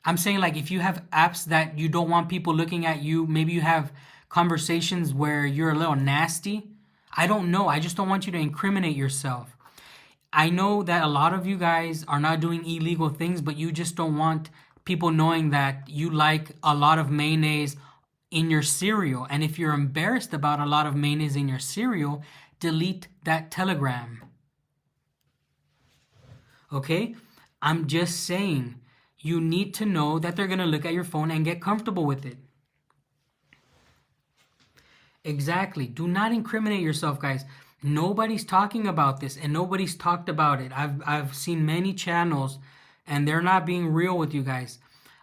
I'm saying, like, if you have apps that you don't want people looking at you, maybe you have conversations where you're a little nasty. I don't know. I just don't want you to incriminate yourself. I know that a lot of you guys are not doing illegal things, but you just don't want people knowing that you like a lot of mayonnaise in your cereal. And if you're embarrassed about a lot of mayonnaise in your cereal, delete that Telegram. Okay? I'm just saying, you need to know that they're going to look at your phone and get comfortable with it. Exactly. Do not incriminate yourself, guys. Nobody's talking about this and nobody's talked about it. I've seen many channels and they're not being real with you guys.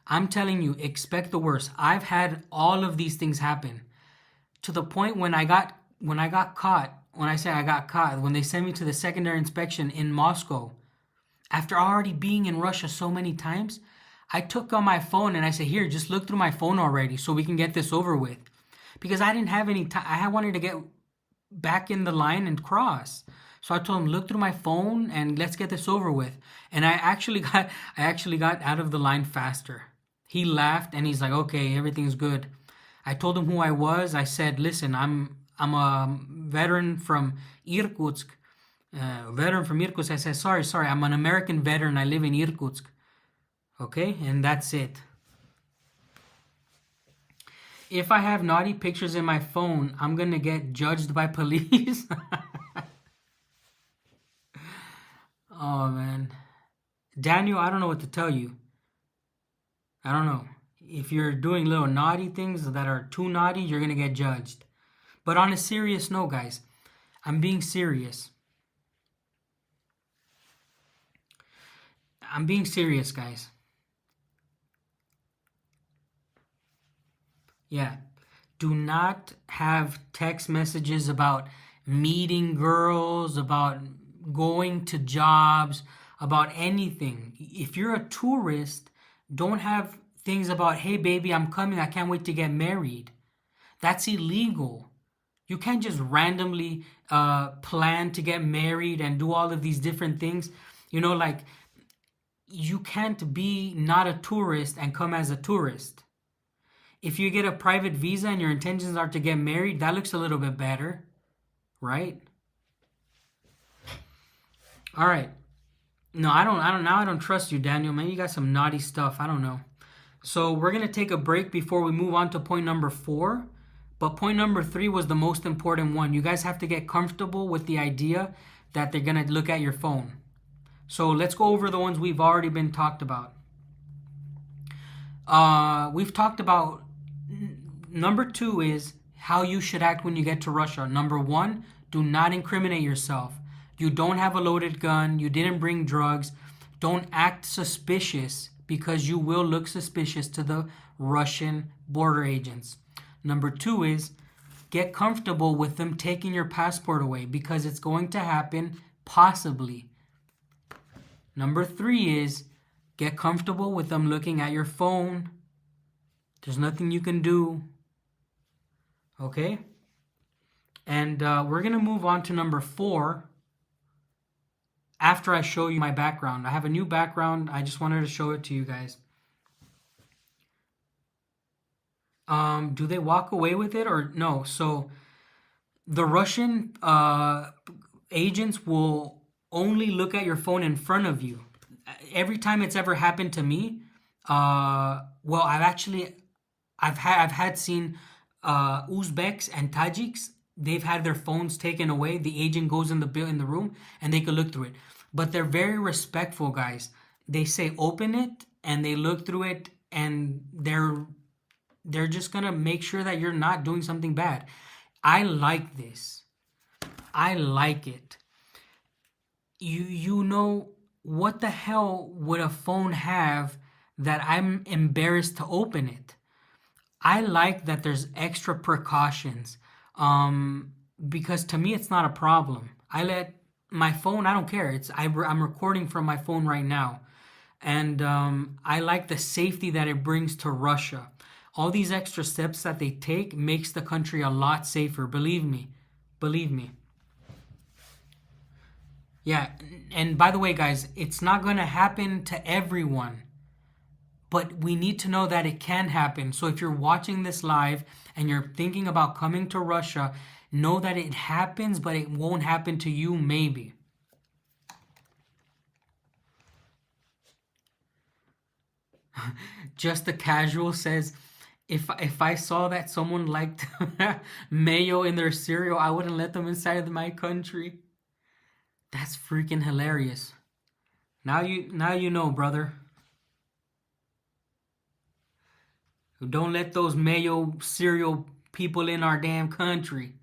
I'm telling you, expect the worst. I've had all of these things happen to the point when I got caught, when I say I got caught, when they sent me to the secondary inspection in Moscow, after already being in Russia so many times, I took on my phone and I said, here, just look through my phone already so we can get this over with. Because I didn't have any time. I wanted to get back in the line and cross. So I told him, look through my phone and let's get this over with. And I actually got out of the line faster. He laughed and he's like, okay, everything's good. I told him who I was. I said, listen, I'm a veteran from Irkutsk. Veteran from Irkutsk. I said, sorry, I'm an American veteran. I live in Irkutsk. Okay, and that's it. If I have naughty pictures in my phone, I'm gonna get judged by police. Oh man. Daniel, I don't know what to tell you. I don't know. If you're doing little naughty things that are too naughty, you're gonna get judged. But on a serious note, guys, I'm being serious. I'm being serious, guys. Yeah. Do not have text messages about meeting girls, about going to jobs, about anything. If you're a tourist, don't have things about, hey baby, I'm coming, I can't wait to get married. That's illegal. You can't just randomly plan to get married and do all of these different things. Like you can't be not a tourist and come as a tourist. If you get a private visa and your intentions are to get married, that looks a little bit better, right? All right. No, I don't trust you, Daniel. Maybe you got some naughty stuff. I don't know. So we're going to take a break before we move on to point number 4. But point number 3 was the most important one. You guys have to get comfortable with the idea that they're going to look at your phone. So let's go over the ones we've already been talked about. We've talked about number 2 is how you should act when you get to Russia. Number 1, do not incriminate yourself. You don't have a loaded gun. You didn't bring drugs. Don't act suspicious because you will look suspicious to the Russian border agents. Number 2 is get comfortable with them taking your passport away because it's going to happen possibly. Number 3 is get comfortable with them looking at your phone. There's nothing you can do. Okay? And we're going to move on to number 4 after I show you my background. I have a new background. I just wanted to show it to you guys. Do they walk away with it or no? So the Russian agents will only look at your phone in front of you. Every time it's ever happened to me, well, I've had seen Uzbeks and Tajiks. They've had their phones taken away. The agent goes in the room and they can look through it. But they're very respectful, guys. They say open it and they look through it and they're just gonna make sure that you're not doing something bad. I like this. I like it. You know, what the hell would a phone have that I'm embarrassed to open it? I like that there's extra precautions. Because to me it's not a problem. I let my phone, I don't care. I'm recording from my phone right now. And I like the safety that it brings to Russia. All these extra steps that they take makes the country a lot safer. Believe me. Believe me. Yeah, and by the way, guys, it's not going to happen to everyone. But we need to know that it can happen. So if you're watching this live and you're thinking about coming to Russia, know that it happens, but it won't happen to you maybe. Just the Casual says, if I saw that someone liked mayo in their cereal, I wouldn't let them inside of my country. That's freaking hilarious. Now you know, brother. Don't let those mayo cereal people in our damn country.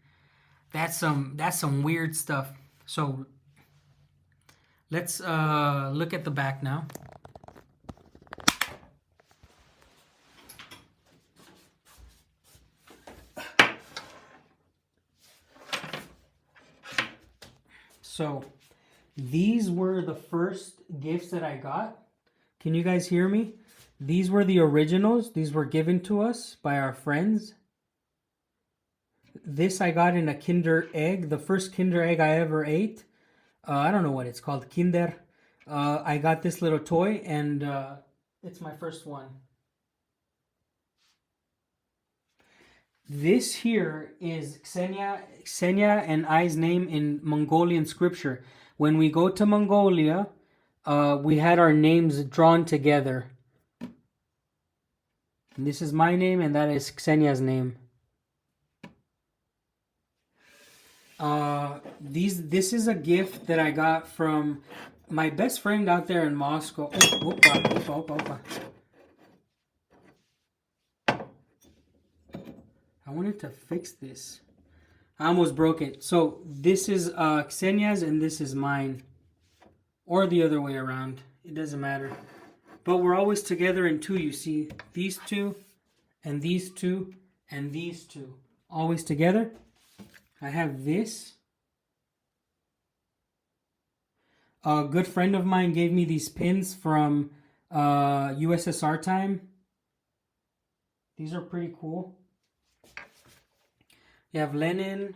That's some weird stuff. So let's look at the back now. So these were the first gifts that I got. Can you guys hear me? These were the originals. These were given to us by our friends. This I got in a Kinder Egg, the first Kinder Egg I ever ate. I don't know what it's called, Kinder. I got this little toy, and it's my first one. This here is Xenia and I's name in Mongolian scripture. When we go to Mongolia, we had our names drawn together. And this is my name, and that is Xenia's name. This is a gift that I got from my best friend out there in Moscow. I wanted to fix this. I almost broke it. So this is Xenia's and this is mine. Or the other way around. It doesn't matter. But we're always together in two. You see these two and these two and these two. Always together. I have this. A good friend of mine gave me these pins from USSR time. These are pretty cool. You have Lenin.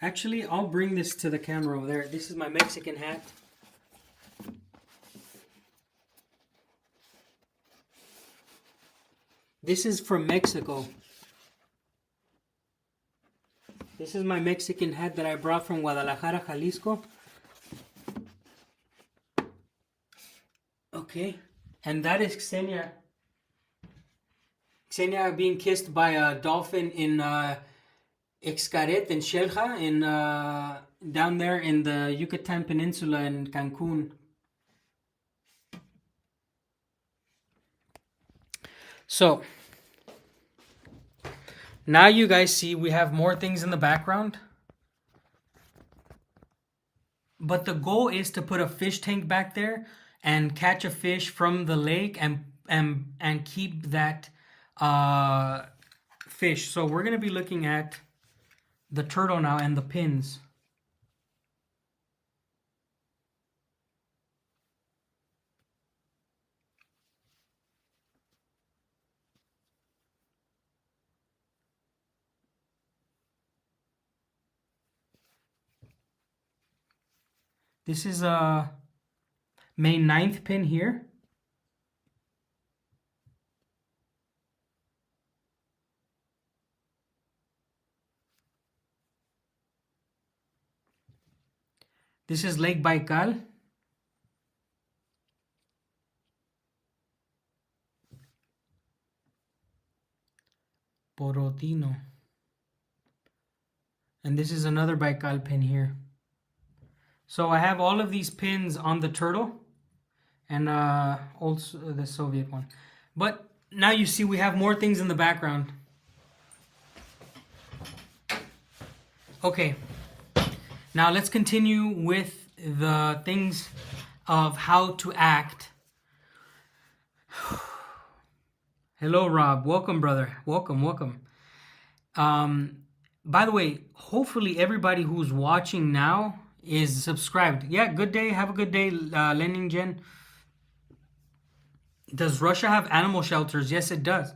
Actually, I'll bring this to the camera over there. This is my Mexican hat. This is from Mexico. This is my Mexican hat that I brought from Guadalajara, Jalisco. Okay. And that is Xenia. Xenia being kissed by a dolphin in Xcaret in Xelha, in down there in the Yucatan Peninsula in Cancun. So now you guys see we have more things in the background. But the goal is to put a fish tank back there and catch a fish from the lake and keep that fish. So we're going to be looking at the turtle now and the pins. This is a May 9th pin here. This is Lake Baikal. Borotino. And this is another Baikal pin here. So I have all of these pins on the turtle and also the Soviet one. But now you see we have more things in the background. Okay. Now let's continue with the things of how to act. Hello, Rob. Welcome, brother. Welcome. By the way, hopefully everybody who's watching now is subscribed. Yeah, good day. Have a good day, Lenin Jen. Does Russia have animal shelters? Yes, it does.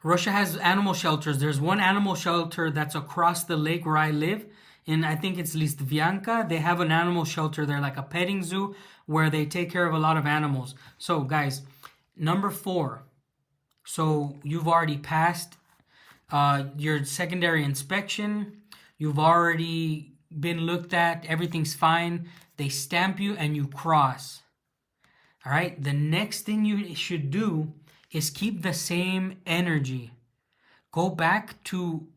Russia has animal shelters. There's one animal shelter that's across the lake where I live. And I think it's Listvianka. They have an animal shelter there, like a petting zoo, where they take care of a lot of animals. So, guys, number 4. So, you've already passed your secondary inspection. You've already been looked at. Everything's fine. They stamp you and you cross. All right? The next thing you should do is keep the same energy. Go back to...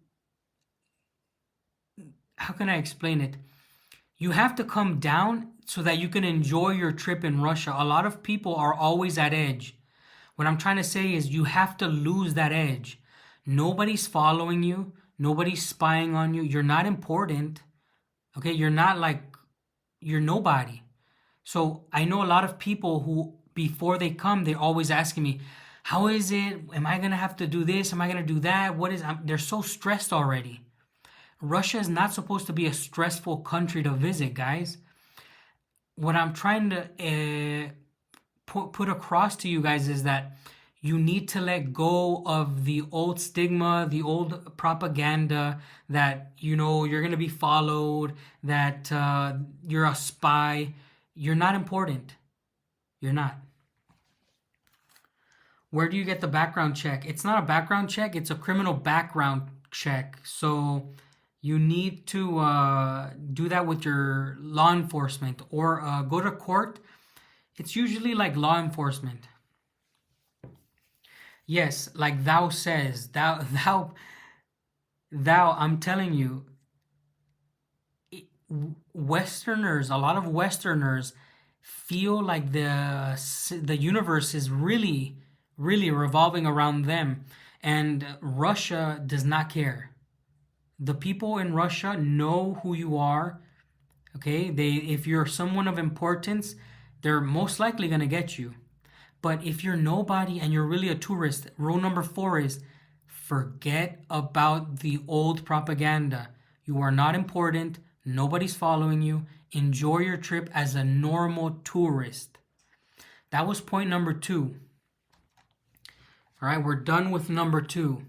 How can I explain it? You have to come down so that you can enjoy your trip in Russia. A lot of people are always at edge. What I'm trying to say is you have to lose that edge. Nobody's following you. Nobody's spying on you. You're not important. Okay? You're nobody. So I know a lot of people who, before they come, they're always asking me, how is it? Am I going to have to do this? Am I going to do that? They're so stressed already. Russia is not supposed to be a stressful country to visit, guys. What I'm trying to put across to you guys is that you need to let go of the old stigma, the old propaganda that, you're going to be followed, that you're a spy. You're not important. You're not. Where do you get the background check? It's not a background check, it's a criminal background check. So you need to do that with your law enforcement or go to court. It's usually like law enforcement. Yes, like thou says, I'm telling you, Westerners, a lot of Westerners feel like the universe is really, really revolving around them, and Russia does not care. The people in Russia know who you are. Okay, if you're someone of importance, they're most likely gonna get you. But if you're nobody and you're really a tourist, rule number 4 is forget about the old propaganda. You are not important. Nobody's following you. Enjoy your trip as a normal tourist. That was point number 2. All right, we're done with number 2.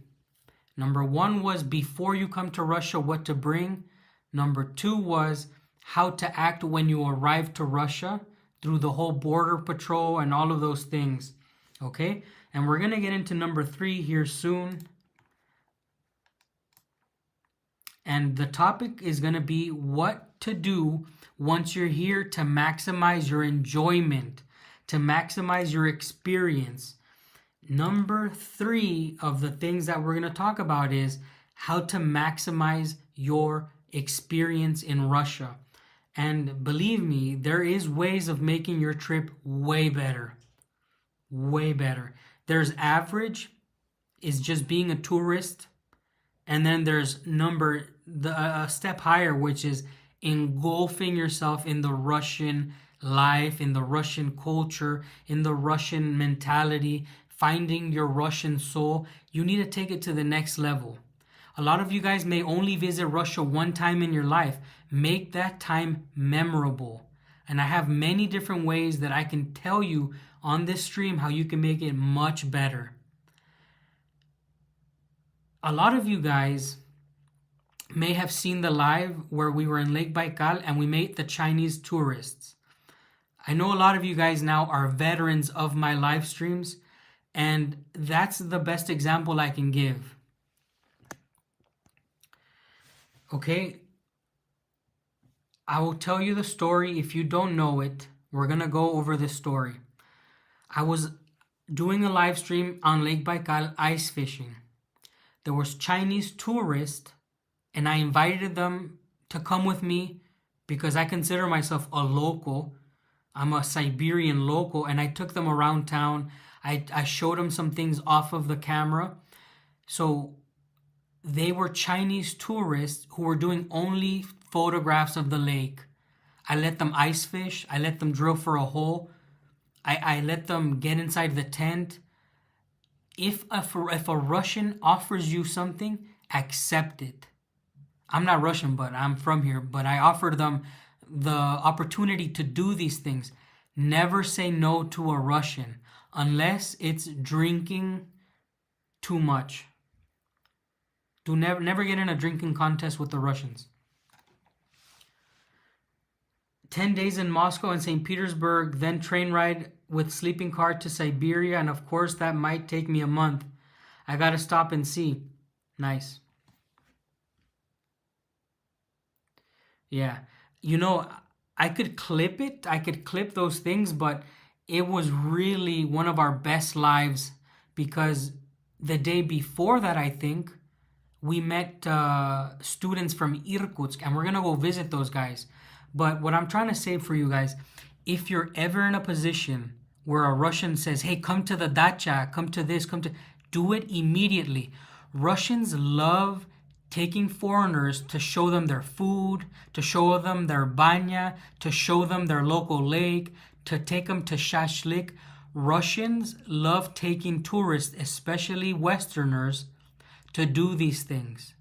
Number 1 was before you come to Russia, what to bring. Number 2 was how to act when you arrive to Russia through the whole border patrol and all of those things. Okay? And we're going to get into number 3 here soon. And the topic is going to be what to do once you're here to maximize your enjoyment, to maximize your experience. Number 3 of the things that we're going to talk about is how to maximize your experience in Russia. And believe me, there is ways of making your trip way better. Way better. There's average, is just being a tourist. And then there's a step higher, which is engulfing yourself in the Russian life, in the Russian culture, in the Russian mentality, finding your Russian soul. You need to take it to the next level. A lot of you guys may only visit Russia one time in your life. Make that time memorable. And I have many different ways that I can tell you on this stream how you can make it much better. A lot of you guys may have seen the live where we were in Lake Baikal and we met the Chinese tourists. I know a lot of you guys now are veterans of my live streams, and that's the best example I can give. Okay, I will tell you the story. If you don't know it, we're going to go over this story. I was doing a live stream on Lake Baikal ice fishing. There was Chinese tourists, and I invited them to come with me because I consider myself a local. I'm a Siberian local, and I took them around town. I showed them some things off of the camera. So they were Chinese tourists who were doing only photographs of the lake. I let them ice fish. I let them drill for a hole. I let them get inside the tent. If a Russian offers you something, accept it. I'm not Russian, but I'm from here. But I offered them the opportunity to do these things. Never say no to a Russian unless it's drinking too much. Never get in a drinking contest with the Russians. 10 days in Moscow and St. Petersburg, then train ride with sleeping car to Siberia, and of course that might take me a month. I gotta stop and see. Nice. Yeah. I could clip it. I could clip those things, but it was really one of our best lives because the day before that, I think, we met students from Irkutsk, and we're going to go visit those guys. But what I'm trying to say for you guys, if you're ever in a position where a Russian says, hey, come to the dacha, come to this, do it immediately. Russians love taking foreigners to show them their food, to show them their banya, to show them their local lake, to take them to shashlik. Russians love taking tourists, especially Westerners, to do these things.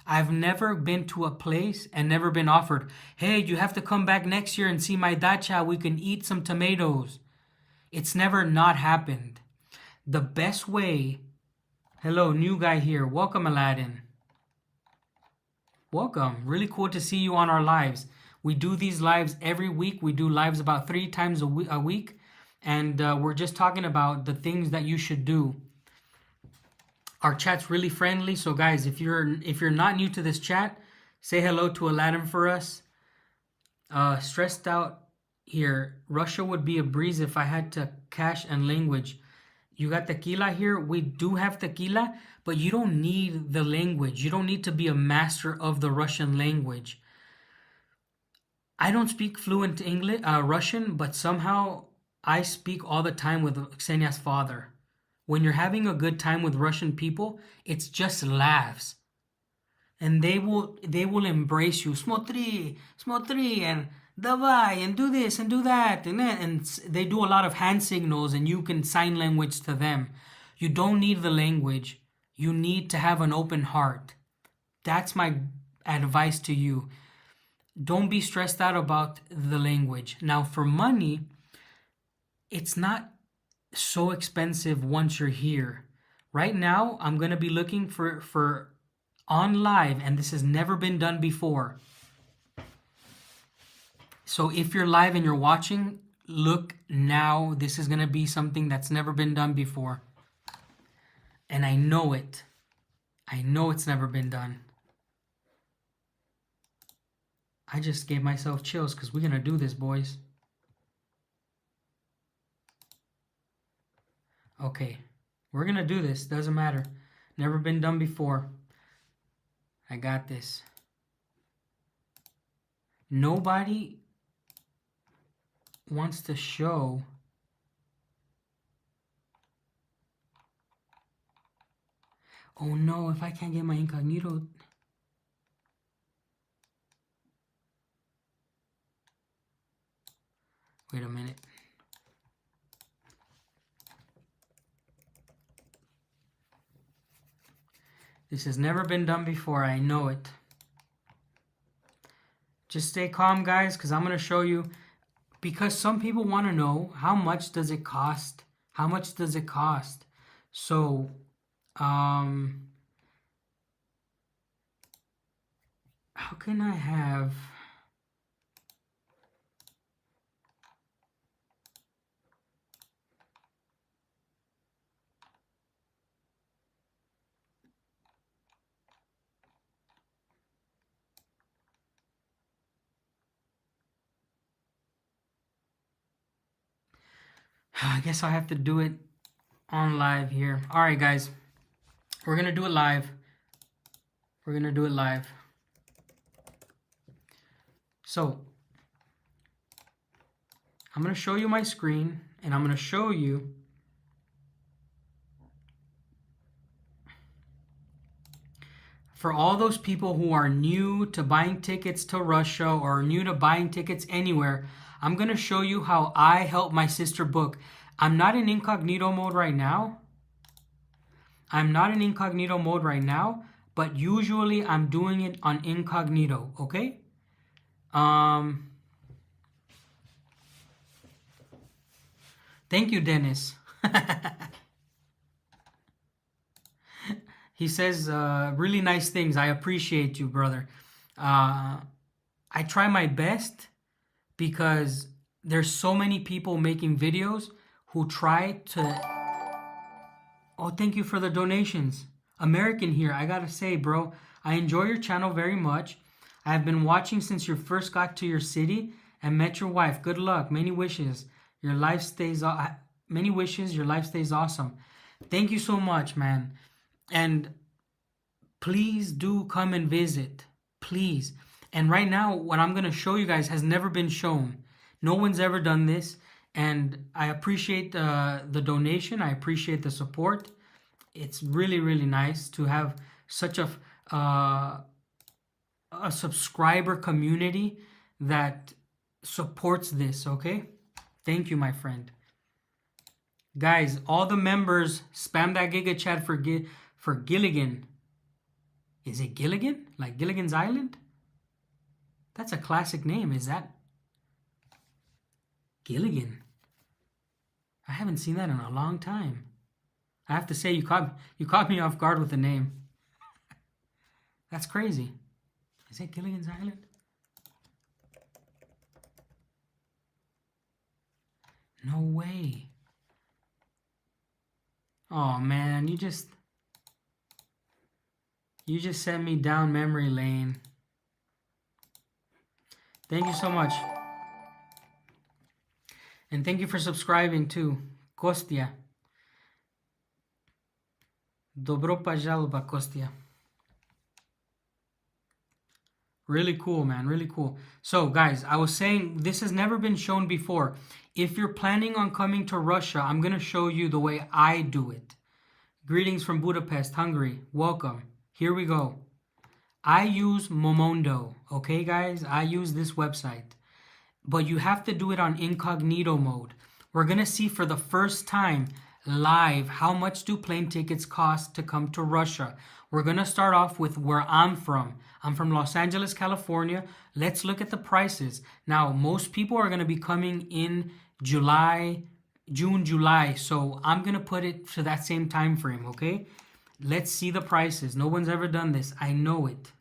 I've never been to a place and never been offered, hey, you have to come back next year and see my dacha. We can eat some tomatoes. It's never not happened. The best way... Hello, new guy here. Welcome, Aladdin. Welcome. Really cool to see you on our lives. We do these lives every week. We do lives about 3 times a week. And we're just talking about the things that you should do. Our chat's really friendly. So guys, if you're not new to this chat, say hello to Aladdin for us. Stressed out here. Russia would be a breeze if I had to cash and language. You got tequila here. We do have tequila, but you don't need the language. You don't need to be a master of the Russian language. I don't speak fluent English, Russian, but somehow I speak all the time with Ksenia's father. When you're having a good time with Russian people, it's just laughs. And they will embrace you. Smotri, and davai, and do this and do that. And they do a lot of hand signals and you can sign language to them. You don't need the language. You need to have an open heart. That's my advice to you. Don't be stressed out about the language. Now for money, it's not so expensive once you're here. Right now, I'm going to be looking for on live, and this has never been done before. So if you're live and you're watching, look now. This is going to be something that's never been done before. And I know it. I know it's never been done. I just gave myself chills because we're going to do this, boys. Okay, we're going to do this. Doesn't matter. Never been done before. I got this. Nobody wants to show. Oh no, if I can't get my incognito. Wait a minute. This has never been done before. I know it. Just stay calm, guys, because I'm going to show you. Because some people want to know, how much does it cost? How much does it cost? So, how can I have... I guess I'll have to do it on live here. All right, guys. We're going to do it live. We're going to do it live. So, I'm going to show you my screen, and I'm going to show you for all those people who are new to buying tickets to Russia or new to buying tickets anywhere, I'm going to show you how I help my sister book. I'm not in incognito mode right now. But usually I'm doing it on incognito, okay? Thank you, Dennis. He says really nice things. I appreciate you, brother. I try my best because there's so many people making videos who try to... Oh, thank you for the donations. American here, I gotta say, bro, I enjoy your channel very much. I have been watching since you first got to your city and met your wife. Good luck. Many wishes. Your life stays... Many wishes. Your life stays awesome. Thank you so much, man. And please do come and visit. Please. And right now, what I'm going to show you guys has never been shown. No one's ever done this. And I appreciate the donation. I appreciate the support. It's really, really nice to have such a subscriber community that supports this, okay? Thank you, my friend. Guys, all the members, spam that Giga Chat for Gilligan. Is it Gilligan? Like Gilligan's Island? That's a classic name. Is that Gilligan? I haven't seen that in a long time. I have to say, you caught me off guard with the name. That's crazy. Is it Gilligan's Island? No way. Oh man, you just sent me down memory lane. Thank you so much. And thank you for subscribing too. Kostya. Dobro пожаловать, Kostya. Really cool, man. Really cool. So, guys, I was saying this has never been shown before. If you're planning on coming to Russia, I'm going to show you the way I do it. Greetings from Budapest, Hungary. Welcome. Here we go. I use Momondo. Okay, guys? I use this website. But you have to do it on incognito mode. We're going to see for the first time live how much do plane tickets cost to come to Russia. We're going to start off with where I'm from. I'm from Los Angeles, California. Let's look at the prices. Now, most people are going to be coming in June, July. So I'm going to put it to that same time frame, okay? Let's see the prices. No one's ever done this. I know it.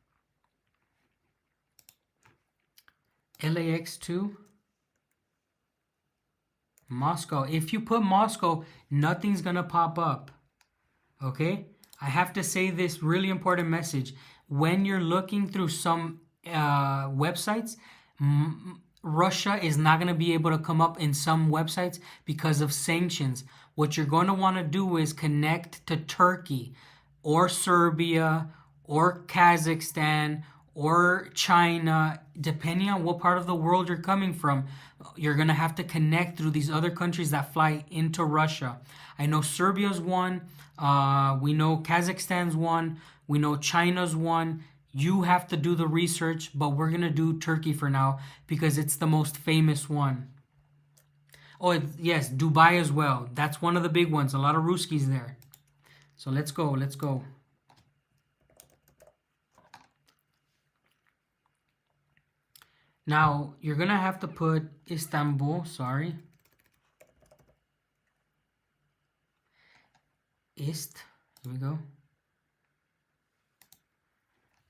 LAX to Moscow. If you put Moscow, nothing's gonna pop up. Okay? I have to say this really important message. When you're looking through some websites, Russia is not gonna be able to come up in some websites because of sanctions. What you're gonna wanna do is connect to Turkey or Serbia or Kazakhstan or China, depending on what part of the world you're coming from. You're going to have to connect through these other countries that fly into Russia. I know Serbia's one. We know Kazakhstan's one. We know China's one. You have to do the research, but we're going to do Turkey for now because it's the most famous one. Oh, yes, Dubai as well. That's one of the big ones. A lot of Ruskies there. So let's go. Let's go. Now, you're going to have to put Istanbul, sorry. Here we go.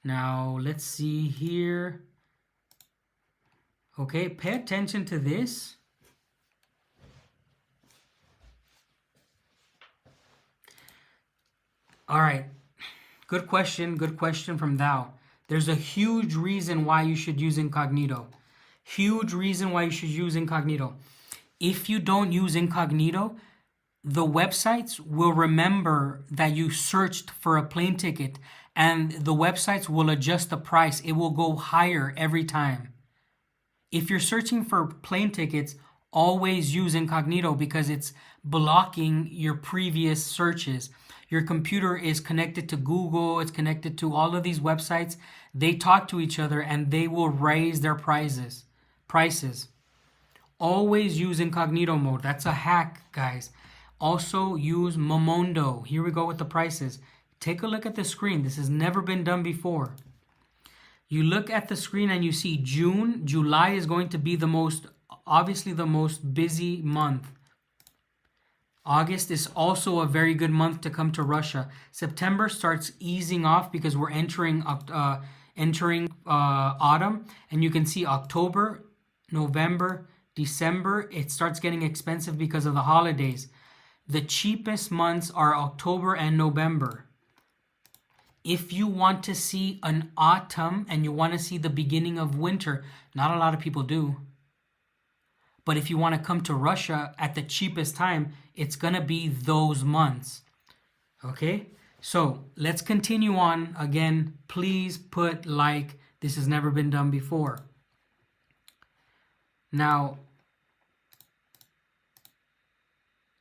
Now, let's see here. Okay, pay attention to this. All right, good question from Thou. There's a huge reason why you should use incognito. Huge reason why you should use incognito. If you don't use incognito, the websites will remember that you searched for a plane ticket and the websites will adjust the price. It will go higher every time. If you're searching for plane tickets, always use incognito because it's blocking your previous searches. Your computer is connected to Google, it's connected to all of these websites. They talk to each other and they will raise their prices. Always use incognito mode. That's a hack, guys. Also use Momondo. Here we go with the prices. Take a look at the screen. This has never been done before. You look at the screen and you see June, July is going to be obviously the most busy month. August is also a very good month to come to Russia. September starts easing off because we're entering autumn, and you can see October, November, December, it starts getting expensive because of the holidays. The cheapest months are October and November. If you want to see an autumn and you want to see the beginning of winter, not a lot of people do. But if you want to come to Russia at the cheapest time, it's going to be those months. Okay? So let's continue on. Again, please put like. This has never been done before. Now,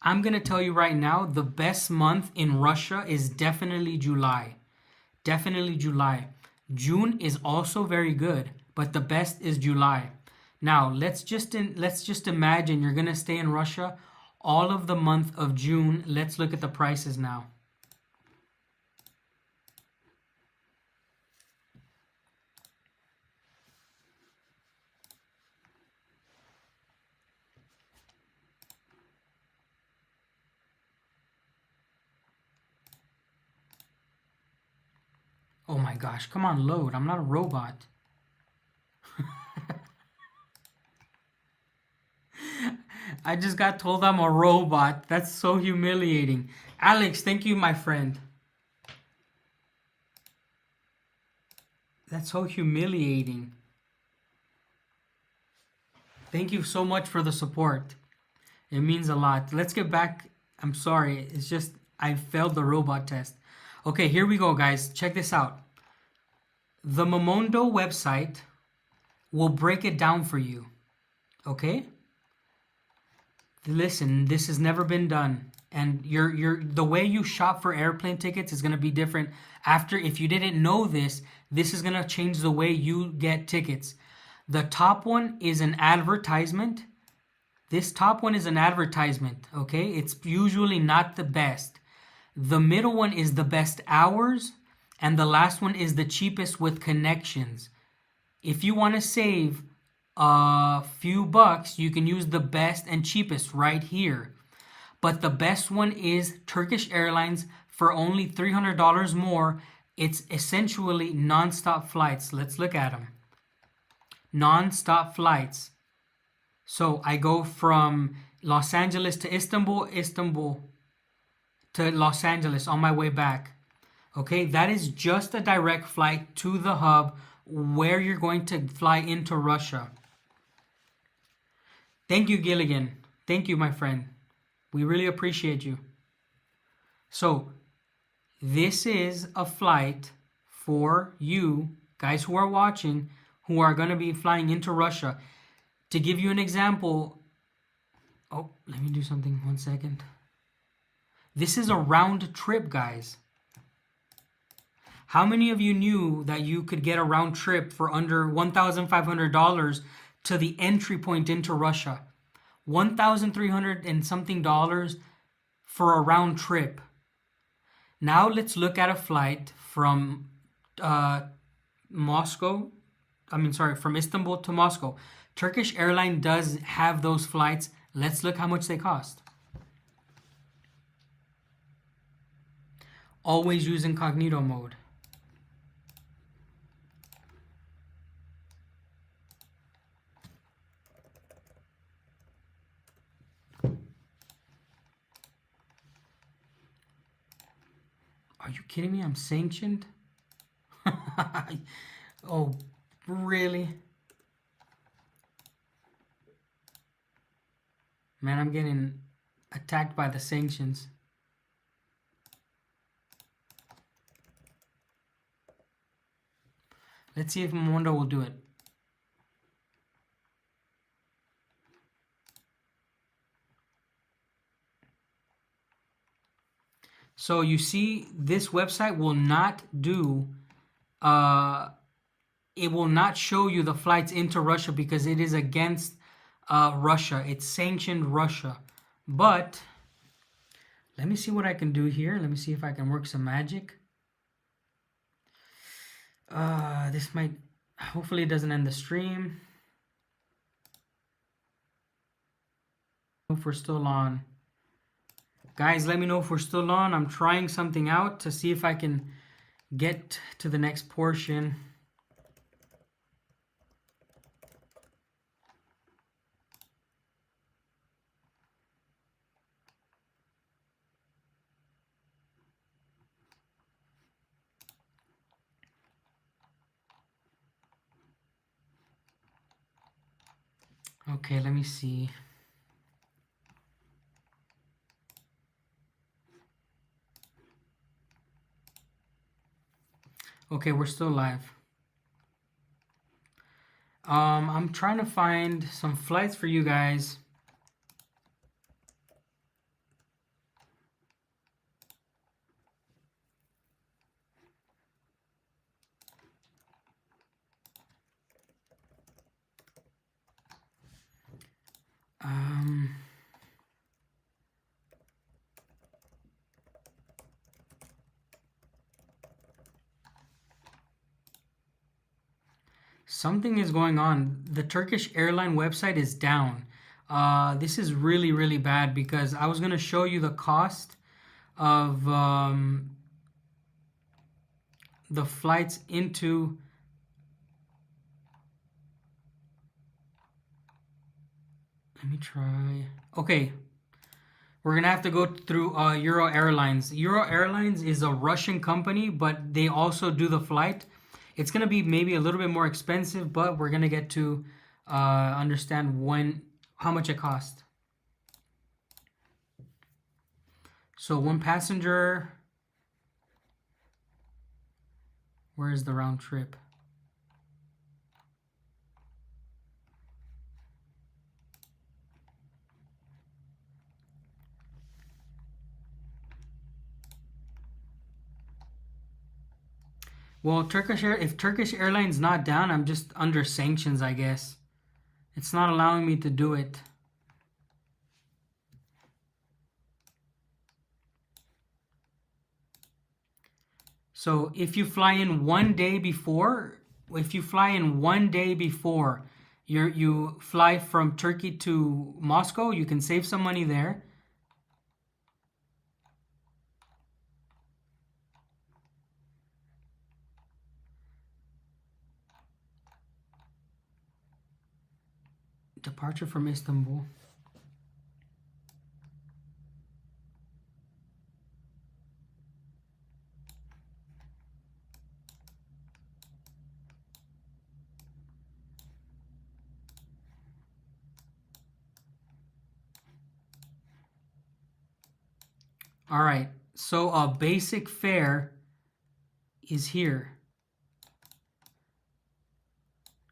I'm going to tell you right now, the best month in Russia is definitely July. Definitely July. June is also very good, but the best is July. Now, let's just imagine you're going to stay in Russia all of the month of June. Let's look at the prices now. Oh my gosh, come on, load. I'm not a robot. I just got told I'm a robot. That's so humiliating. Alex, thank you, my friend. That's so humiliating. Thank you so much for the support. It means a lot. Let's get back. I'm sorry. It's just I failed the robot test. Okay, here we go, guys. Check this out. The Momondo website will break it down for you. Okay? Listen, this has never been done. And the way you shop for airplane tickets is gonna be different after. If you didn't know this, this is gonna change the way you get tickets. The top one is an advertisement. This top one is an advertisement, okay? It's usually not the best. The middle one is the best hours, and the last one is the cheapest with connections. If you want to save a few bucks, you can use the best and cheapest right here. But the best one is Turkish Airlines for only $300 more. It's essentially non-stop flights. Let's look at them. Non-stop flights. So I go from Los Angeles to Istanbul, Istanbul to Los Angeles on my way back. Okay, that is just a direct flight to the hub where you're going to fly into Russia. Thank you, Gilligan. Thank you, my friend. We really appreciate you. So, this is a flight for you guys who are watching, who are going to be flying into Russia. To give you an example, oh, let me do something 1 second. This is a round trip, guys. How many of you knew that you could get a round trip for under $1,500 to the entry point into Russia? $1,300 and something dollars for a round trip. Now let's look at a flight from from Istanbul to Moscow. Turkish Airlines does have those flights. Let's look how much they cost. Always use incognito mode. Are you kidding me? I'm sanctioned? Oh, really? Man, I'm getting attacked by the sanctions. Let's see if Momondo will do it. So you see, this website will not do, it will not show you the flights into Russia because it is against Russia. It's sanctioned Russia. But let me see what I can do here. Let me see if I can work some magic. This might, hopefully it doesn't end the stream. If we're still on. Guys, let me know if we're still on. I'm trying something out to see if I can get to the next portion. Okay, let me see. Okay, we're still live. I'm trying to find some flights for you guys. Something is going on. The Turkish airline website is down. This is really, really bad because I was going to show you the cost of the flights into let me try. Okay, we're gonna have to go through Euro Airlines. Euro Airlines is a Russian company, but they also do the flight. It's gonna be maybe a little bit more expensive, but we're gonna get to understand how much it costs. So one passenger. Where is the round trip? Well, if Turkish Airlines not down, I'm just under sanctions, I guess. It's not allowing me to do it. So if you fly in one day before, you fly from Turkey to Moscow, you can save some money there. Departure from Istanbul. All right, so a basic fare is here.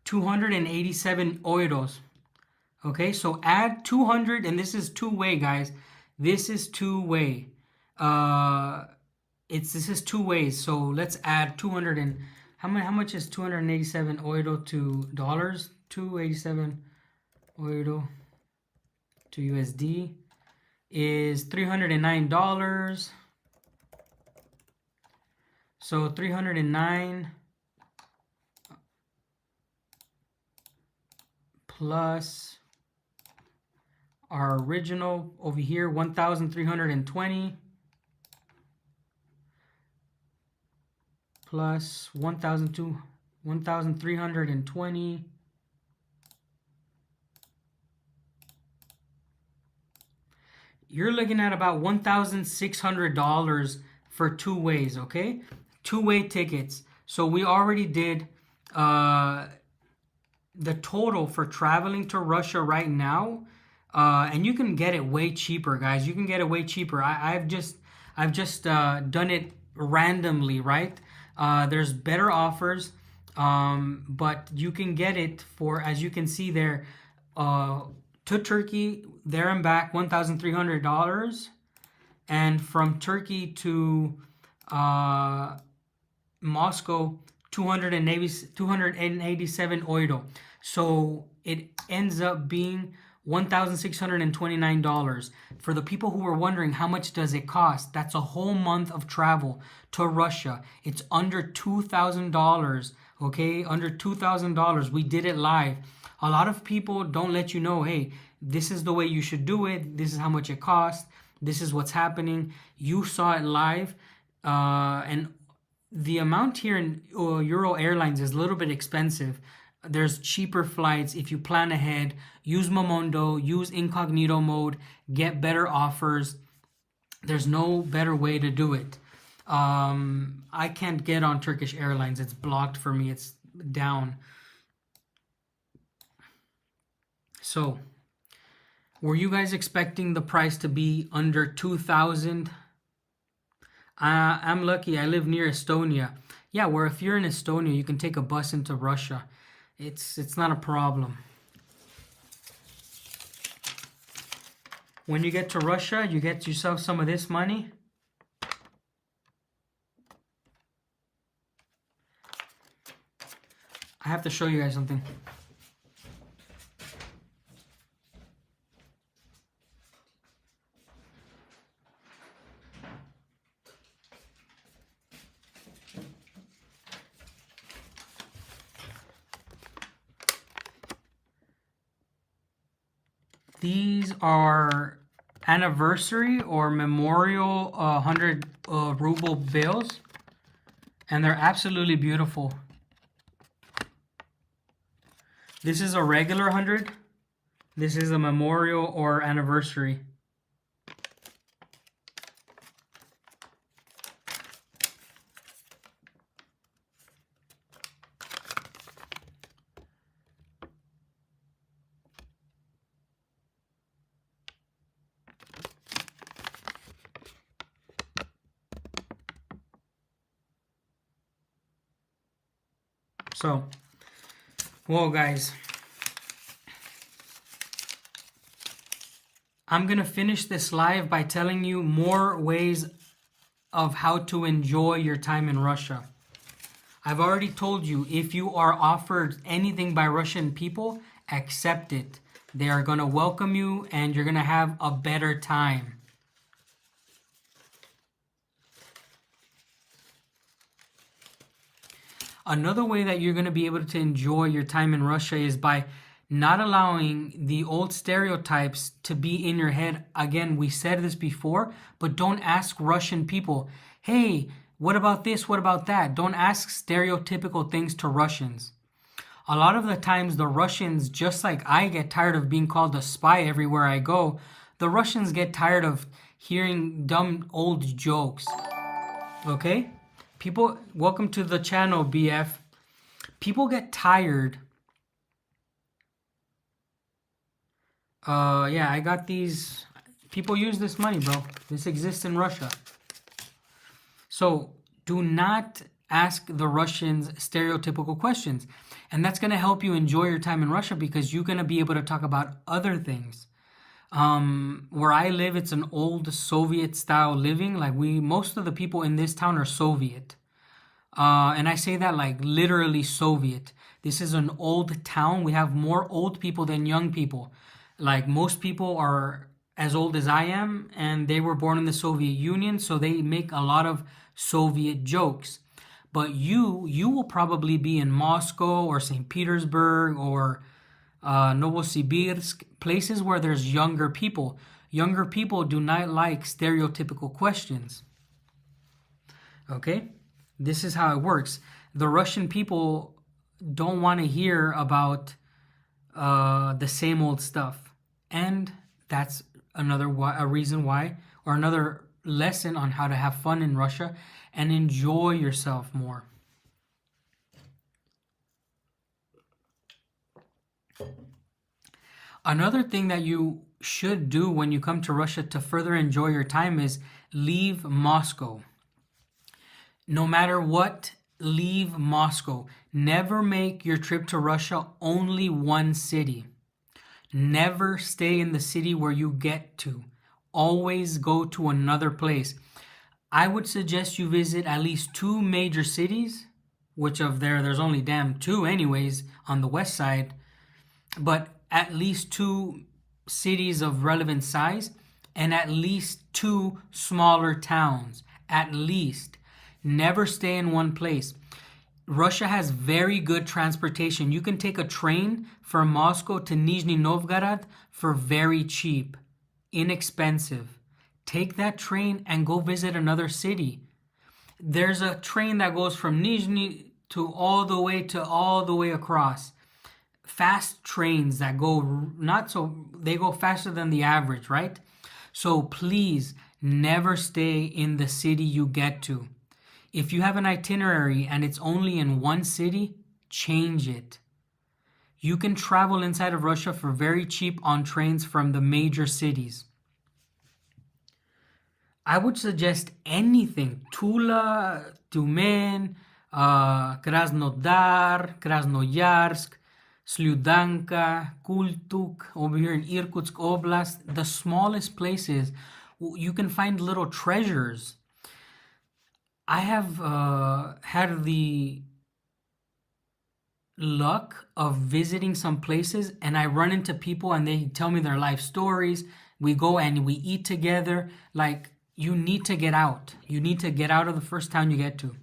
287 euros. Okay, so add 200, and this is two-way, guys. This is two-way. This is two ways. So let's add 200 and how much is 287 euro to dollars? 287 euro to USD is $309. So 309 plus our original over here, 1,320 plus 1,320 you're looking at about $1,600 for two ways, okay? Two-way tickets. So we already did the total for traveling to Russia right now, and you can get it way cheaper, guys. You can get it way cheaper. I've just done it randomly, right? There's better offers, but you can get it for, as you can see there, to Turkey there and back $1,300, and from Turkey to Moscow 287 euro. So it ends up being $1,629. For the people who were wondering how much does it cost, that's a whole month of travel to Russia. It's under $2,000, okay? Under $2,000. We did it live. A lot of people don't let you know, hey, this is the way you should do it. This is how much it costs. This is what's happening. You saw it live. And the amount here in Euro Airlines is a little bit expensive. There's cheaper flights if you plan ahead. Use Momondo, use incognito mode, get better offers. There's no better way to do it. I can't get on Turkish Airlines. It's blocked for me. It's down. So, were you guys expecting the price to be under 2,000? I'm lucky. I live near Estonia. Yeah, where if you're in Estonia, you can take a bus into Russia. It's not a problem. When you get to Russia, you get yourself some of this money. I have to show you guys something. These are anniversary or memorial 100 ruble bills. And they're absolutely beautiful. This is a regular 100. This is a memorial or anniversary. So, well, guys, I'm going to finish this live by telling you more ways of how to enjoy your time in Russia. I've already told you, if you are offered anything by Russian people, accept it. They are going to welcome you and you're going to have a better time. Another way that you're going to be able to enjoy your time in Russia is by not allowing the old stereotypes to be in your head. Again, we said this before, but don't ask Russian people, hey, what about this? What about that? Don't ask stereotypical things to Russians. A lot of the times the Russians, just like I get tired of being called a spy everywhere I go, the Russians get tired of hearing dumb old jokes. Okay? People, welcome to the channel, BF. People get tired. Yeah, I got these. People use this money, bro. This exists in Russia. So do not ask the Russians stereotypical questions. And that's going to help you enjoy your time in Russia because you're going to be able to talk about other things. Where I live, it's an old Soviet style living. Like most of the people in this town are Soviet. And I say that like literally Soviet. This is an old town. We have more old people than young people. Like most people are as old as I am, and they were born in the Soviet Union, so they make a lot of Soviet jokes. But you will probably be in Moscow or St. Petersburg or Novosibirsk, places where there's younger people. Younger people do not like stereotypical questions. Okay? This is how it works. The Russian people don't want to hear about the same old stuff. And that's a reason why, or another lesson on how to have fun in Russia and enjoy yourself more. Another thing that you should do when you come to Russia to further enjoy your time is leave Moscow. No matter what, leave Moscow. Never make your trip to Russia only one city. Never stay in the city where you get to. Always go to another place. I would suggest you visit at least 2 major cities, which there's only damn 2 anyways on the west side, but at least 2 cities of relevant size and at least 2 smaller towns. At least. Never stay in one place. Russia has very good transportation. You can take a train from Moscow to Nizhny Novgorod for very cheap, inexpensive. Take that train and go visit another city. There's a train that goes from Nizhny to all the way across. Fast trains that go they go faster than the average, right? So please never stay in the city you get to. If you have an itinerary and it's only in one city, change it. You can travel inside of Russia for very cheap on trains from the major cities. I would suggest anything. Tula, Tyumen, Krasnodar, Krasnoyarsk, Slyudanka, Kultuk, over here in Irkutsk Oblast, the smallest places, you can find little treasures. I have had the luck of visiting some places and I run into people and they tell me their life stories. We go and we eat together. Like, you need to get out. You need to get out of the first town you get to.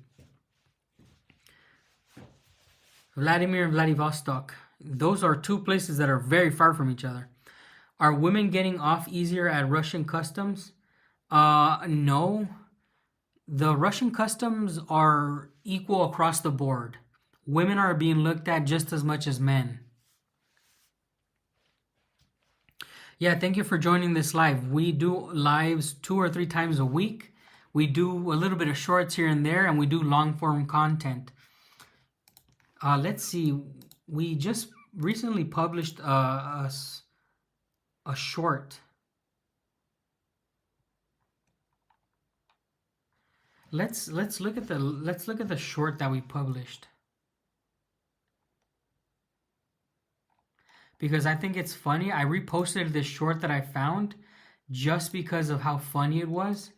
Vladimir and Vladivostok. Those are 2 places that are very far from each other. Are women getting off easier at Russian customs? No. the Russian customs are equal across the board. Women are being looked at just as much as men. Yeah, thank you for joining this live. We do lives 2 or 3 times a week. We do a little bit of shorts here and there, and we do long form content. Let's see. We just recently published a short. Let's look at the short that we published, because I think it's funny. I reposted this short that I found just because of how funny it was.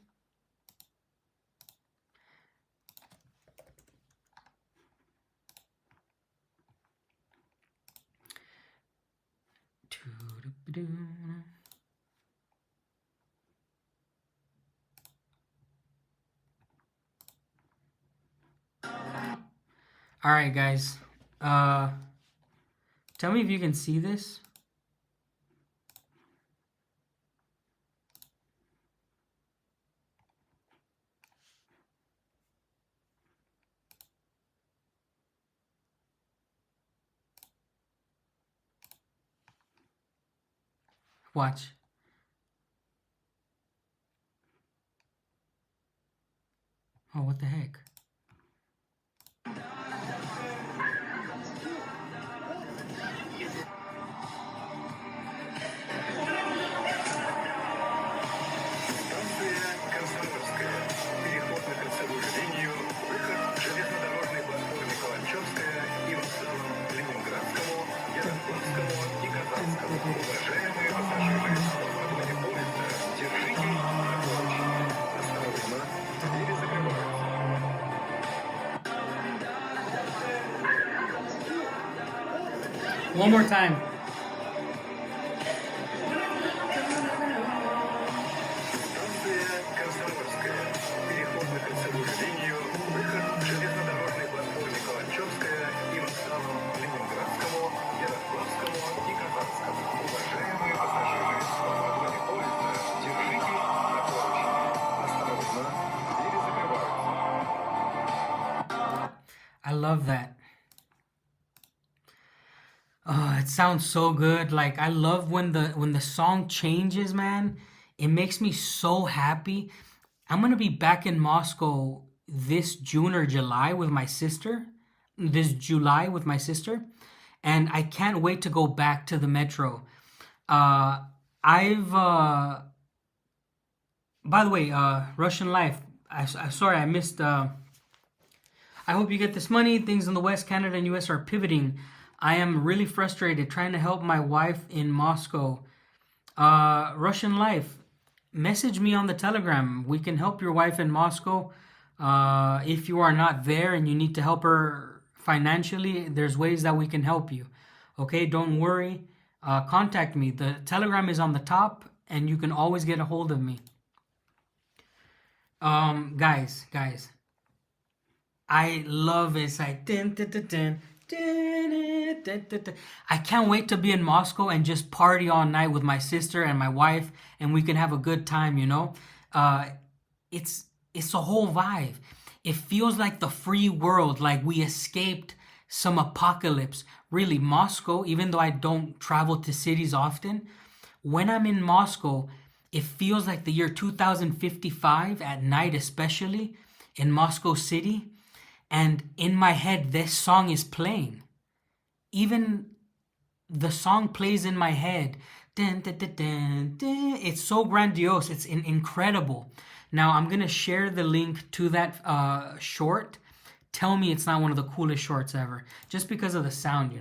All right, guys. Tell me if you can see this. Watch. Oh, what the heck? One more time. I love that. Oh, it sounds so good. Like I love when the song changes, man. It makes me so happy. I'm gonna be back in Moscow this June or July with my sister. This July with my sister, and I can't wait to go back to the metro. Uh, I've by the way, Russian Life. Sorry I missed. I hope you get this money. Things in the West, Canada, and US are pivoting. I am really frustrated trying to help my wife in Moscow. Russian Life, message me on the Telegram. We can help your wife in Moscow. If you are not there and you need to help her financially, there's ways that we can help you. Okay, don't worry. Contact me. The Telegram is on the top, and you can always get a hold of me. Guys, I love it. It's like dun, dun, dun, dun, dun, dun, dun, dun, dun. I can't wait to be in Moscow and just party all night with my sister and my wife, and we can have a good time. Uh, it's a whole vibe. It feels like the free world, like we escaped some apocalypse. Really, Moscow, even though I don't travel to cities often, when I'm in Moscow, it feels like the year 2055 at night, especially in Moscow City. And in my head, this song is playing. Even the song plays in my head. Dun, dun, dun, dun, dun. It's so grandiose. It's incredible. Now, I'm going to share the link to that short. Tell me it's not one of the coolest shorts ever. Just because of the sound,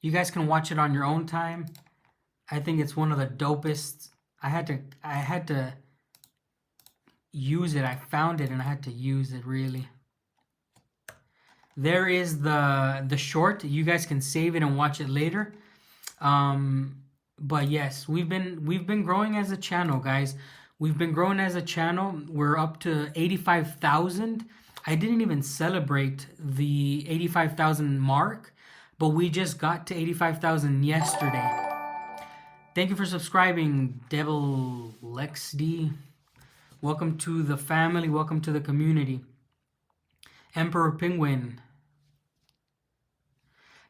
You guys can watch it on your own time. I think it's one of the dopest. I had to use it. I found it and I had to use it, really. There is the short. You guys can save it and watch it later. But yes, we've been growing as a channel, guys. We've been growing as a channel. We're up to 85,000. I didn't even celebrate the 85,000 mark, but we just got to 85,000 yesterday. Thank you for subscribing, Devil Lex D. Welcome to the family. Welcome to the community. Emperor Penguin.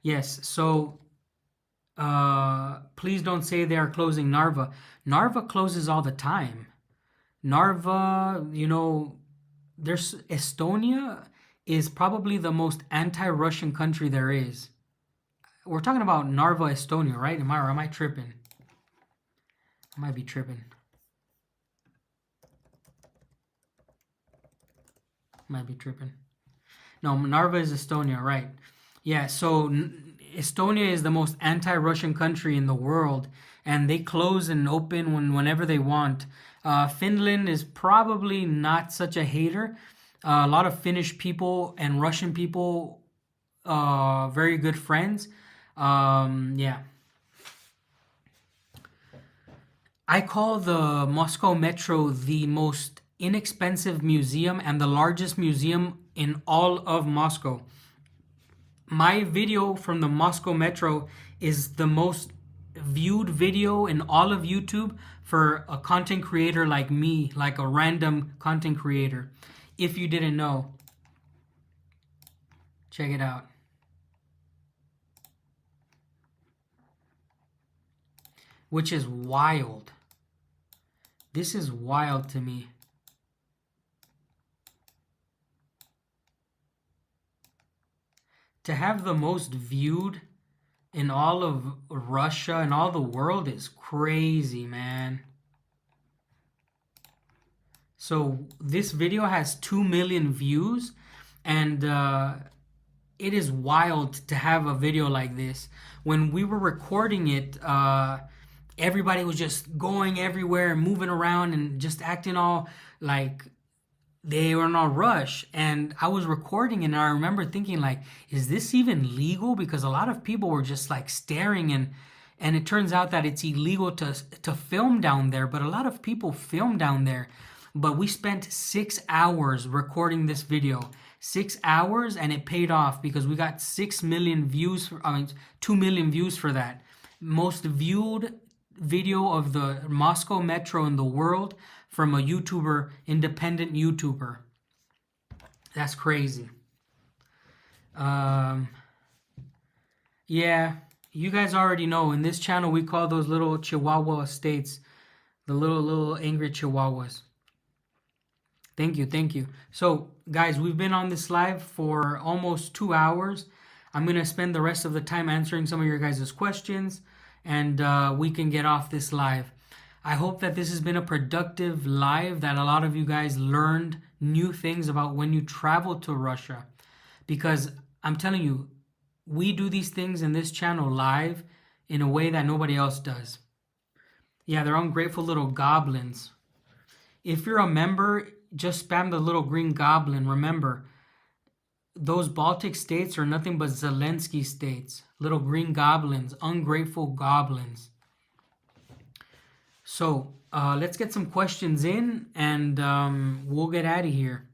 Yes, so please don't say they are closing Narva. Narva closes all the time. Narva, there's Estonia is probably the most anti-Russian country there is. We're talking about Narva, Estonia, right? Am I tripping? I might be tripping. Might be tripping. No, Narva is Estonia, right? Yeah, so Estonia is the most anti-Russian country in the world, and they close and open whenever they want. Finland is probably not such a hater. A lot of Finnish people and Russian people, very good friends. Yeah. I call the Moscow Metro the most inexpensive museum and the largest museum in all of Moscow. My video from the Moscow Metro is the most viewed video in all of YouTube for a content creator like me, like a random content creator. If you didn't know, check it out. Which is wild. This is wild to me. To have the most viewed in all of Russia and all the world is crazy, man. So this video has 2 million views, and it is wild to have a video like this. When we were recording it, everybody was just going everywhere and moving around and just acting all like they were in a rush. And I was recording and I remember thinking like, is this even legal? Because a lot of people were just like staring, and it turns out that it's illegal to film down there, but a lot of people film down there. But we spent 6 hours recording this video. 6 hours, and it paid off because we got 6 million views, 2 million views for that. Most viewed video of the Moscow Metro in the world from a YouTuber, independent YouTuber. That's crazy. Yeah, you guys already know, in this channel we call those little Chihuahua states the little angry Chihuahuas. Thank you, thank you. So, guys, we've been on this live for almost 2 hours. I'm going to spend the rest of the time answering some of your guys' questions, and we can get off this live. I hope that this has been a productive live, that a lot of you guys learned new things about when you travel to Russia. Because I'm telling you, we do these things in this channel live in a way that nobody else does. Yeah, they're ungrateful little goblins. If you're a member, just spam the little green goblin. Remember, those Baltic states are nothing but Zelensky states. Little green goblins, ungrateful goblins. So let's get some questions in, and we'll get out of here.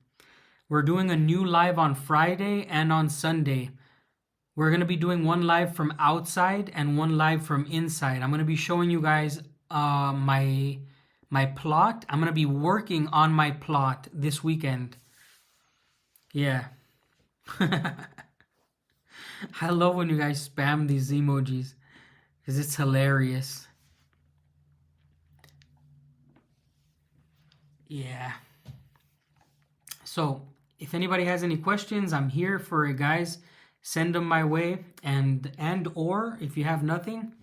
We're doing a new live on Friday and on Sunday. We're going to be doing one live from outside and one live from inside. I'm going to be showing you guys my plot. I'm going to be working on my plot this weekend. Yeah. I love when you guys spam these emojis because it's hilarious. Yeah. So, if anybody has any questions, I'm here for it, guys. Send them my way, and or if you have nothing,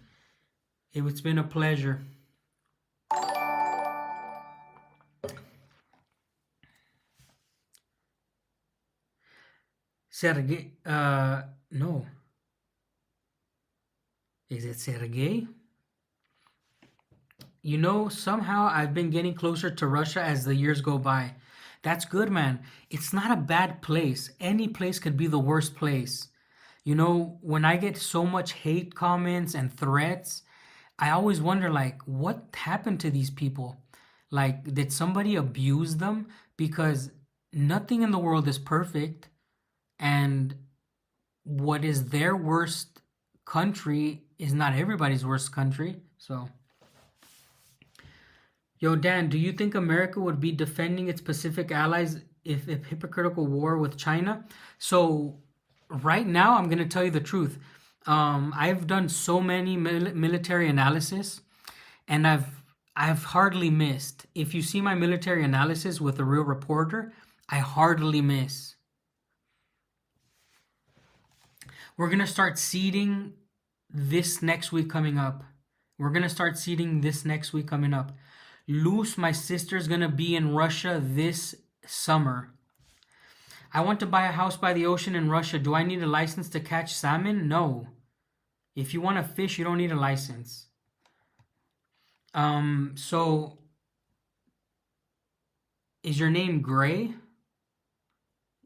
it's been a pleasure. Sergey, no. Is it Sergey? You know, somehow I've been getting closer to Russia as the years go by. That's good, man. It's not a bad place. Any place could be the worst place. You know, when I get so much hate comments and threats, I always wonder, like, what happened to these people? Like, did somebody abuse them? Because nothing in the world is perfect. And what is their worst country is not everybody's worst country. So, Yo, Dan, do you think America would be defending its Pacific allies if hypocritical war with China? So, right now, I'm going to tell you the truth. I've done so many military analysis, and I've hardly missed. If you see my military analysis with a real reporter, I hardly miss. We're going to start seeding this next week coming up. We're going to start seeding this next week coming up. Luz, my sister's going to be in Russia this summer. I want to buy a house by the ocean in Russia. Do I need a license to catch salmon? No. If you want to fish, you don't need a license. So is your name Gray?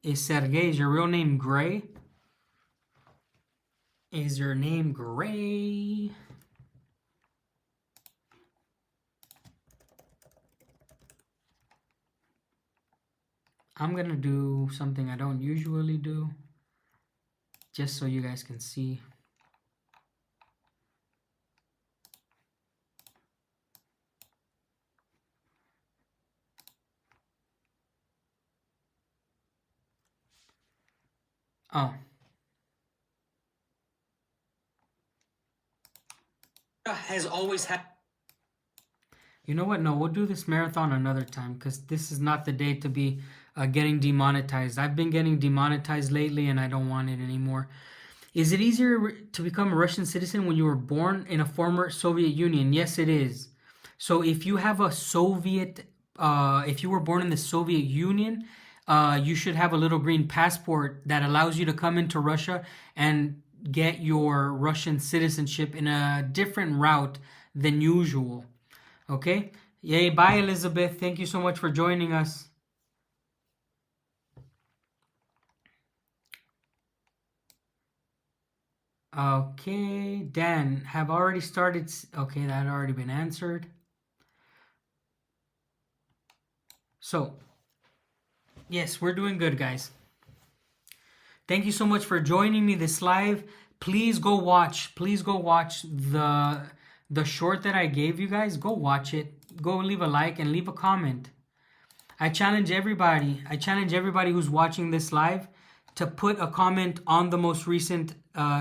Is Sergey, is your real name Gray? Is your name Gray? I'm gonna do something I don't usually do, just so you guys can see. Oh. Has always had. You know what? No, we'll do this marathon another time because this is not the day to be getting demonetized. I've been getting demonetized lately and I don't want it anymore. Is it easier to become a Russian citizen when you were born in a former Soviet Union? Yes, it is. So if you have a if you were born in the Soviet Union, you should have a little green passport that allows you to come into Russia and get your Russian citizenship in a different route than usual. Okay? Yay, bye Elizabeth. Thank you so much for joining us. Okay, Dan, have already started. Okay, that had already been answered. So, yes, we're doing good, guys. Thank you so much for joining me this live. Please go watch. Please go watch the short that I gave you guys. Go watch it. Go leave a like and leave a comment. I challenge everybody. I challenge everybody who's watching this live to put a comment on the most recent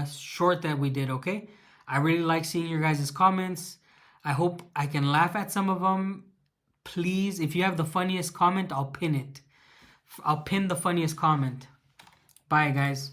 short that we did, okay? I really like seeing your guys' comments. I hope I can laugh at some of them. Please, if you have the funniest comment, I'll pin it. I'll pin the funniest comment. Bye, guys.